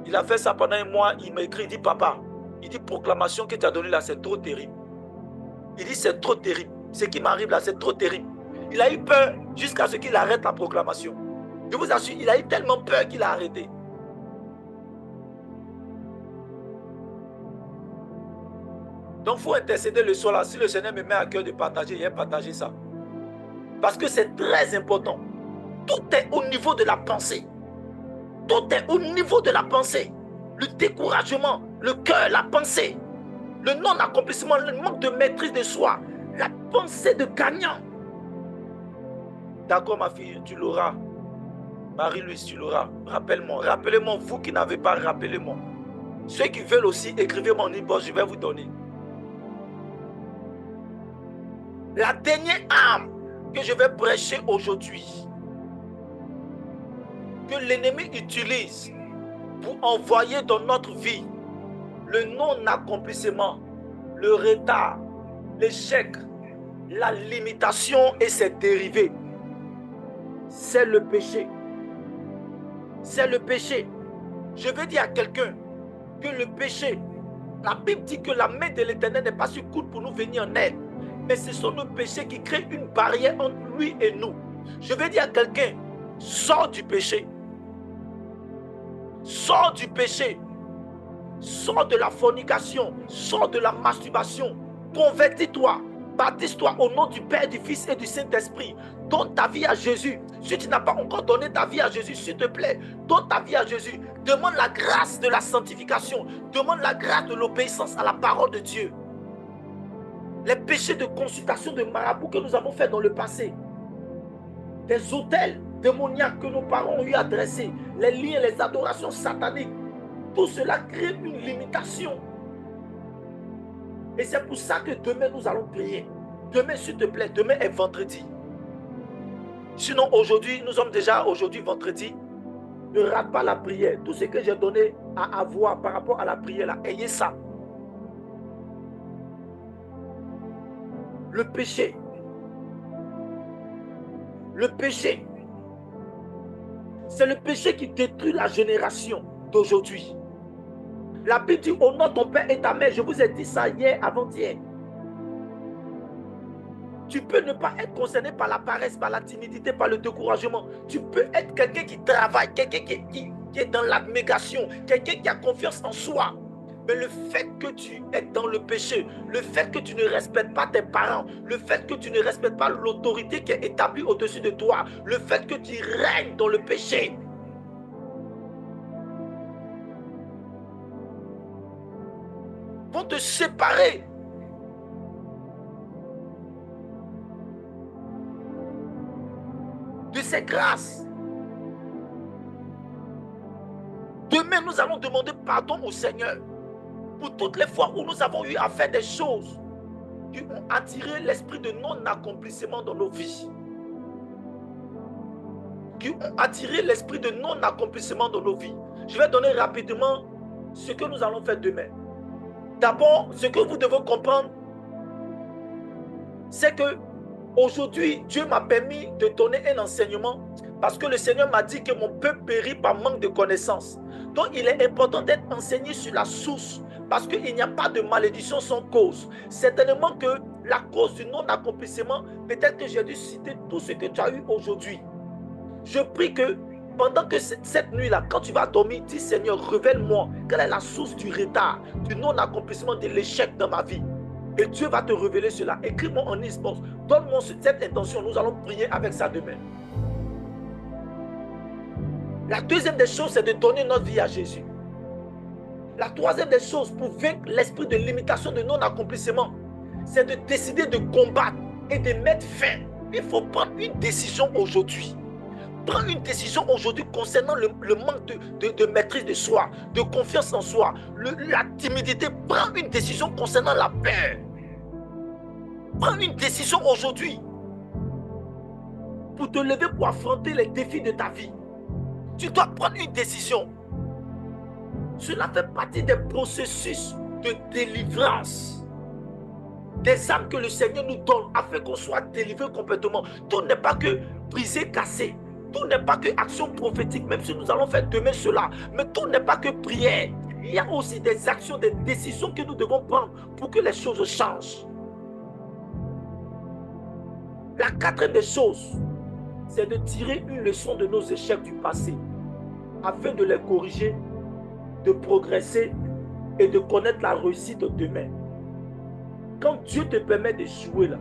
Il a fait ça pendant un mois. Il m'a écrit, il dit, papa, il dit, proclamation que tu as donnée là, c'est trop terrible. Il dit, c'est trop terrible. Ce qui m'arrive là, c'est trop terrible. Il a eu peur jusqu'à ce qu'il arrête la proclamation. Je vous assure, il a eu tellement peur qu'il a arrêté. Donc, il faut intercéder le soir là. Si le Seigneur me met à cœur de partager, il va partager ça. Parce que c'est très important. Tout est au niveau de la pensée. Tout est au niveau de la pensée. Le découragement, le cœur, la pensée. Le non-accomplissement, le manque de maîtrise de soi. La pensée de gagnant. D'accord, ma fille, tu l'auras. Marie-Louise, tu l'auras. Rappelle-moi. Rappelez-moi, vous qui n'avez pas, rappelez-moi. Ceux qui veulent aussi, écrivez-moi en inbox, je vais vous donner. La dernière arme que je vais prêcher aujourd'hui, que l'ennemi utilise pour envoyer dans notre vie le non-accomplissement, le retard, l'échec, la limitation et ses dérivés, c'est le péché. C'est le péché. Je veux dire à quelqu'un que le péché, la Bible dit que la main de l'Éternel n'est pas sur courte pour nous venir en aide. Mais ce sont nos péchés qui créent une barrière entre lui et nous. Je veux dire à quelqu'un, sors du péché. Sors du péché. Sors de la fornication. Sors de la masturbation. Convertis-toi. Baptise-toi au nom du Père, du Fils et du Saint-Esprit. Donne ta vie à Jésus. Si tu n'as pas encore donné ta vie à Jésus, s'il te plaît, donne ta vie à Jésus. Demande la grâce de la sanctification. Demande la grâce de l'obéissance à la parole de Dieu. Les péchés de consultation de marabout que nous avons fait dans le passé, des autels démoniaques que nos parents ont eu à dresser, les liens, les adorations sataniques, tout cela crée une limitation. Et c'est pour ça que demain nous allons prier. Demain, s'il te plaît, demain est vendredi. Sinon, aujourd'hui, nous sommes déjà aujourd'hui vendredi. Ne rate pas la prière. Tout ce que j'ai donné à avoir par rapport à la prière, là, ayez ça. Le péché. Le péché. C'est le péché qui détruit la génération d'aujourd'hui. La Bible dit honore ton père et ta mère. Je vous ai dit ça hier, avant-hier. Tu peux ne pas être concerné par la paresse, par la timidité, par le découragement. Tu peux être quelqu'un qui travaille, quelqu'un qui est dans l'abnégation, quelqu'un qui a confiance en soi. Mais le fait que tu es dans le péché, le fait que tu ne respectes pas tes parents, le fait que tu ne respectes pas l'autorité qui est établie au-dessus de toi, le fait que tu règnes dans le péché, vont te séparer de ces grâces. Demain, nous allons demander pardon au Seigneur pour toutes les fois où nous avons eu à faire des choses qui ont attiré l'esprit de non-accomplissement dans nos vies. Qui ont attiré l'esprit de non-accomplissement dans nos vies. Je vais donner rapidement ce que nous allons faire demain. D'abord, ce que vous devez comprendre, c'est que aujourd'hui, Dieu m'a permis de donner un enseignement parce que le Seigneur m'a dit que mon peuple périt par manque de connaissances. Donc, il est important d'être enseigné sur la source parce qu'il n'y a pas de malédiction sans cause. Certainement que la cause du non-accomplissement, peut-être que j'ai dû citer tout ce que tu as eu aujourd'hui. Je prie que pendant que cette nuit-là, quand tu vas dormir, dis Seigneur, révèle-moi quelle est la source du retard, du non-accomplissement, de l'échec dans ma vie. Et Dieu va te révéler cela. Écris-moi en inbox. Donne-moi cette intention. Nous allons prier avec ça demain. La deuxième des choses, c'est de donner notre vie à Jésus. La troisième des choses, pour vaincre l'esprit de limitation, de non-accomplissement, c'est de décider de combattre et de mettre fin. Il faut prendre une décision aujourd'hui. Prends une décision aujourd'hui concernant le manque de maîtrise de soi, de confiance en soi, la timidité. Prends une décision concernant la peur. Prends une décision aujourd'hui pour te lever, pour affronter les défis de ta vie. Tu dois prendre une décision. Cela fait partie des processus de délivrance. Des âmes que le Seigneur nous donne afin qu'on soit délivré complètement. Tout n'est pas que briser, casser. Tout n'est pas que action prophétique, même si nous allons faire demain cela. Mais tout n'est pas que prière. Il y a aussi des actions, des décisions que nous devons prendre pour que les choses changent. La quatrième des choses, c'est de tirer une leçon de nos échecs du passé afin de les corriger, de progresser et de connaître la réussite de demain. Quand Dieu te permet d'échouer là,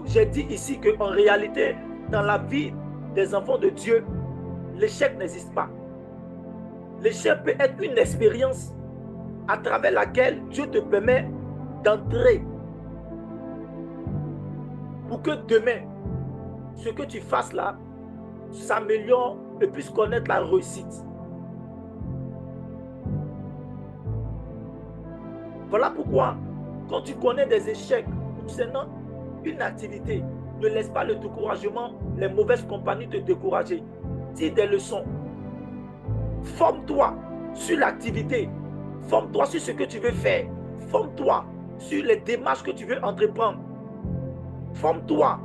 j'ai dit ici qu'en réalité, dans la vie des enfants de Dieu, l'échec n'existe pas. L'échec peut être une expérience à travers laquelle Dieu te permet d'entrer pour que demain, ce que tu fasses là s'améliore et puisse connaître la réussite. Voilà pourquoi, quand tu connais des échecs concernant une activité, ne laisse pas le découragement, les mauvaises compagnies te décourager. Tire des leçons. Forme-toi sur l'activité. Forme-toi sur ce que tu veux faire. Forme-toi sur les démarches que tu veux entreprendre. Forme-toi.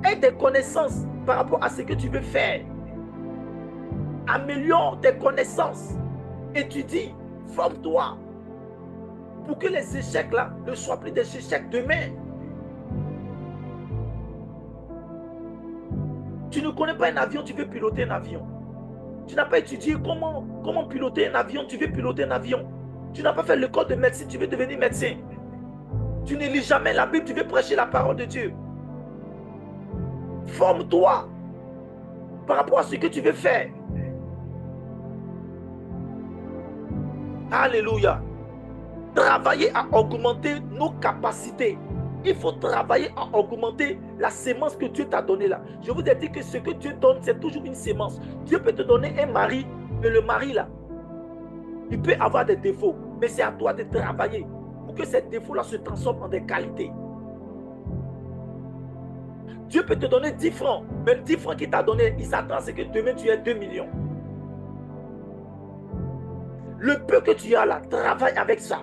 Aie des connaissances par rapport à ce que tu veux faire. Améliore tes connaissances. Étudie. Forme-toi. Pour que les échecs là ne soient plus des échecs demain. Tu ne connais pas un avion, tu veux piloter un avion. Tu n'as pas étudié comment piloter un avion, tu veux piloter un avion. Tu n'as pas fait l'école de médecine, tu veux devenir médecin. Tu ne lis jamais la Bible, tu veux prêcher la parole de Dieu. Forme-toi par rapport à ce que tu veux faire. Alléluia. Travailler à augmenter nos capacités. Il faut travailler à augmenter la sémence que Dieu t'a donnée là. Je vous ai dit que ce que Dieu donne, c'est toujours une sémence. Dieu peut te donner un mari, mais le mari là, il peut avoir des défauts. Mais c'est à toi de travailler pour que ces défauts-là se transforment en des qualités. Dieu peut te donner 10 francs, mais 10 francs qu'il t'a donné, il s'attend à ce que demain tu aies 2 millions. Le peu que tu as là, travaille avec ça.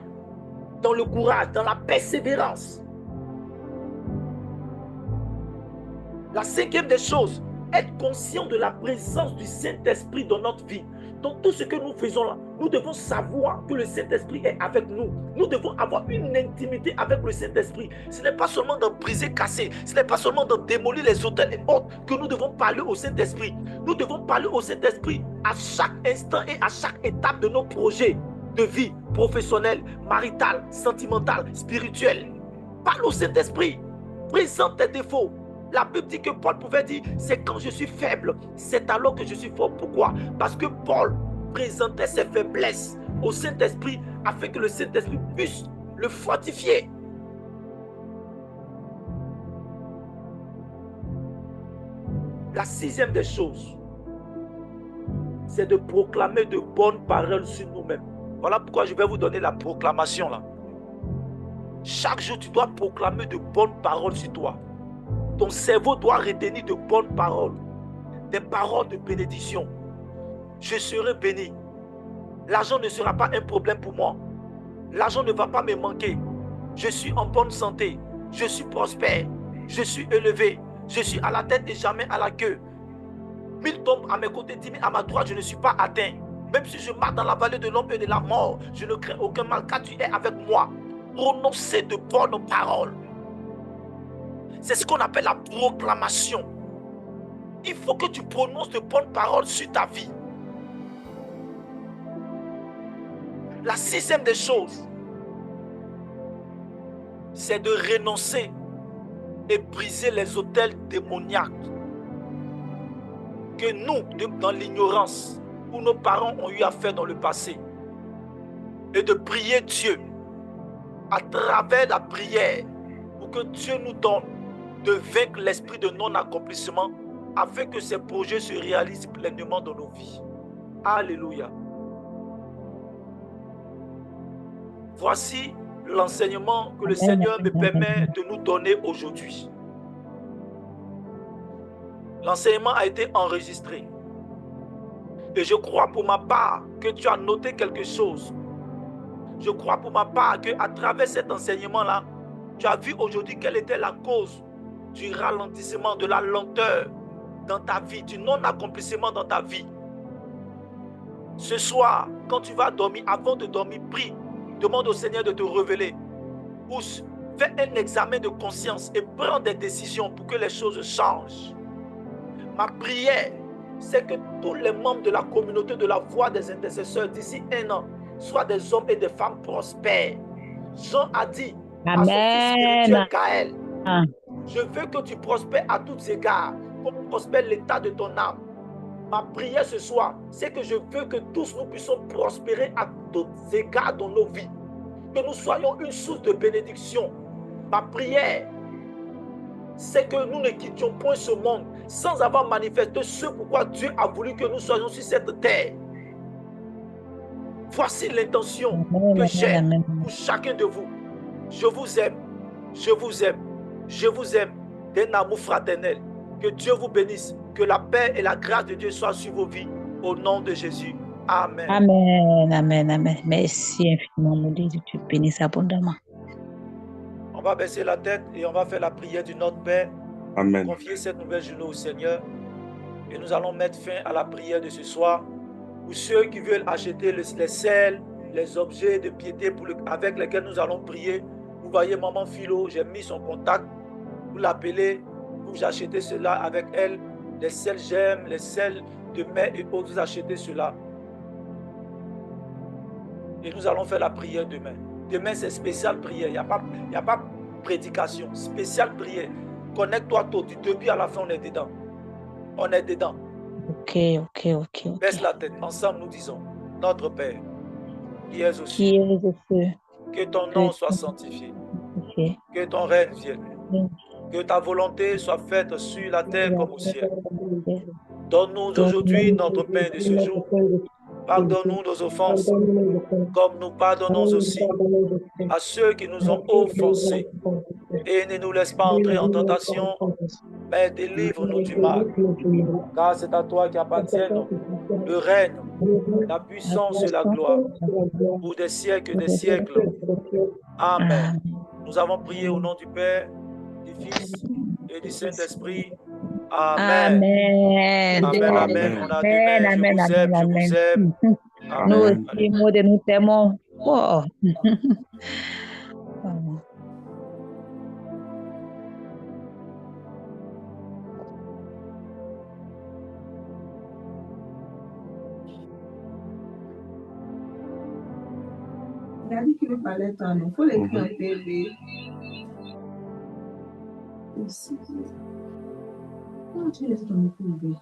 Dans le courage, dans la persévérance. La cinquième des choses, être conscient de la présence du Saint-Esprit dans notre vie. Dans tout ce que nous faisons là, Nous devons savoir que le Saint-Esprit est avec nous. Nous devons avoir une intimité avec le Saint-Esprit. Ce n'est pas seulement de briser, casser. Ce n'est pas seulement de démolir les autels et autres que nous devons parler au Saint-Esprit. Nous devons parler au Saint-Esprit à chaque instant et à chaque étape de nos projets de vie professionnelle, maritale, sentimentale, spirituelle. Parle au Saint-Esprit. Présente tes défauts. La Bible dit que Paul pouvait dire, c'est quand je suis faible, c'est alors que je suis fort. Pourquoi? Parce que Paul présentait ses faiblesses au Saint-Esprit afin que le Saint-Esprit puisse le fortifier. La sixième des choses, c'est de proclamer de bonnes paroles sur nous-mêmes. Voilà pourquoi je vais vous donner la proclamation là. Chaque jour, tu dois proclamer de bonnes paroles sur toi. Ton cerveau doit retenir de bonnes paroles, des paroles de bénédiction. Je serai béni. L'argent ne sera pas un problème pour moi. L'argent ne va pas me manquer. Je suis en bonne santé. Je suis prospère. Je suis élevé. Je suis à la tête et jamais à la queue. 1000 tombent à mes côtés, 10 000 à ma droite, je ne suis pas atteint. Même si je marche dans la vallée de l'ombre et de la mort, je ne crains aucun mal car tu es avec moi. Prononcez de bonnes paroles. C'est ce qu'on appelle la proclamation. Il faut que tu prononces de bonnes paroles sur ta vie. La sixième des choses, c'est de renoncer et briser les autels démoniaques que nous, dans l'ignorance, où nos parents ont eu à faire dans le passé, et de prier Dieu à travers la prière pour que Dieu nous donne de vaincre l'esprit de non-accomplissement afin que ces projets se réalisent pleinement dans nos vies. Alléluia. Voici l'enseignement que le Seigneur me permet de nous donner aujourd'hui. L'enseignement a été enregistré. Et je crois pour ma part que tu as noté quelque chose. Je crois pour ma part qu'à travers cet enseignement-là, tu as vu aujourd'hui quelle était la cause du ralentissement, de la lenteur dans ta vie, du non-accomplissement dans ta vie. Ce soir, quand tu vas dormir, avant de dormir, prie, demande au Seigneur de te révéler. Ou fais un examen de conscience et prends des décisions pour que les choses changent. Ma prière, c'est que tous les membres de la communauté de la voix des intercesseurs d'ici un an soient des hommes et des femmes prospères. Jean a dit à son fils spirituel Gaël, je veux que tu prospères à tous égards, comme prospère l'état de ton âme. Ma prière ce soir, c'est que je veux que tous nous puissions prospérer à tous égards dans nos vies. Que nous soyons une source de bénédiction. Ma prière, c'est que nous ne quittions point ce monde sans avoir manifesté ce pourquoi Dieu a voulu que nous soyons sur cette terre. Voici l'intention que j'ai pour chacun de vous. Je vous aime, je vous aime, je vous aime d'un amour fraternel. Que Dieu vous bénisse, que la paix et la grâce de Dieu soient sur vos vies. Au nom de Jésus. Amen. Amen, amen, amen. Merci infiniment, mon Dieu, tu bénisses abondamment. On va baisser la tête et on va faire la prière du Notre Père. Amen. Confier cette nouvelle journée au Seigneur. Et nous allons mettre fin à la prière de ce soir. Pour ceux qui veulent acheter les sels, les objets de piété avec lesquels nous allons prier, vous voyez Maman Philo, j'ai mis son contact. Vous l'appelez, vous achetez cela avec elle. Les sels j'aime, les sels de mer et autres, vous achetez cela. Et nous allons faire la prière demain. Demain, c'est spécial prière. Il n'y a pas prédication. Spéciale prière. Connecte-toi tôt. Du début à la fin, on est dedans. On est dedans. Ok. Baisse la tête. Ensemble, nous disons, Notre Père, qui es aux cieux, que ton nom soit sanctifié. Que ton règne vienne. Que ta volonté soit faite sur la terre comme au ciel. Donne-nous aujourd'hui notre pain de ce jour. Pardonne-nous nos offenses, comme nous pardonnons aussi à ceux qui nous ont offensés. Et ne nous laisse pas entrer en tentation, mais délivre-nous du mal. Car c'est à toi qui appartiennent le règne, la puissance et la gloire, pour des siècles et des siècles. Amen. Nous avons prié au nom du Père, du Fils et du Saint-Esprit. Amen. Amen. On a demain. Je vous aime. Nous Amen. aussi, Maud, nous t'aimons. Oh. Oh. Il a dit qu'il fallait ton nom. Il faut l'écrire en PV. Ici. Comment tu laisses ton PV?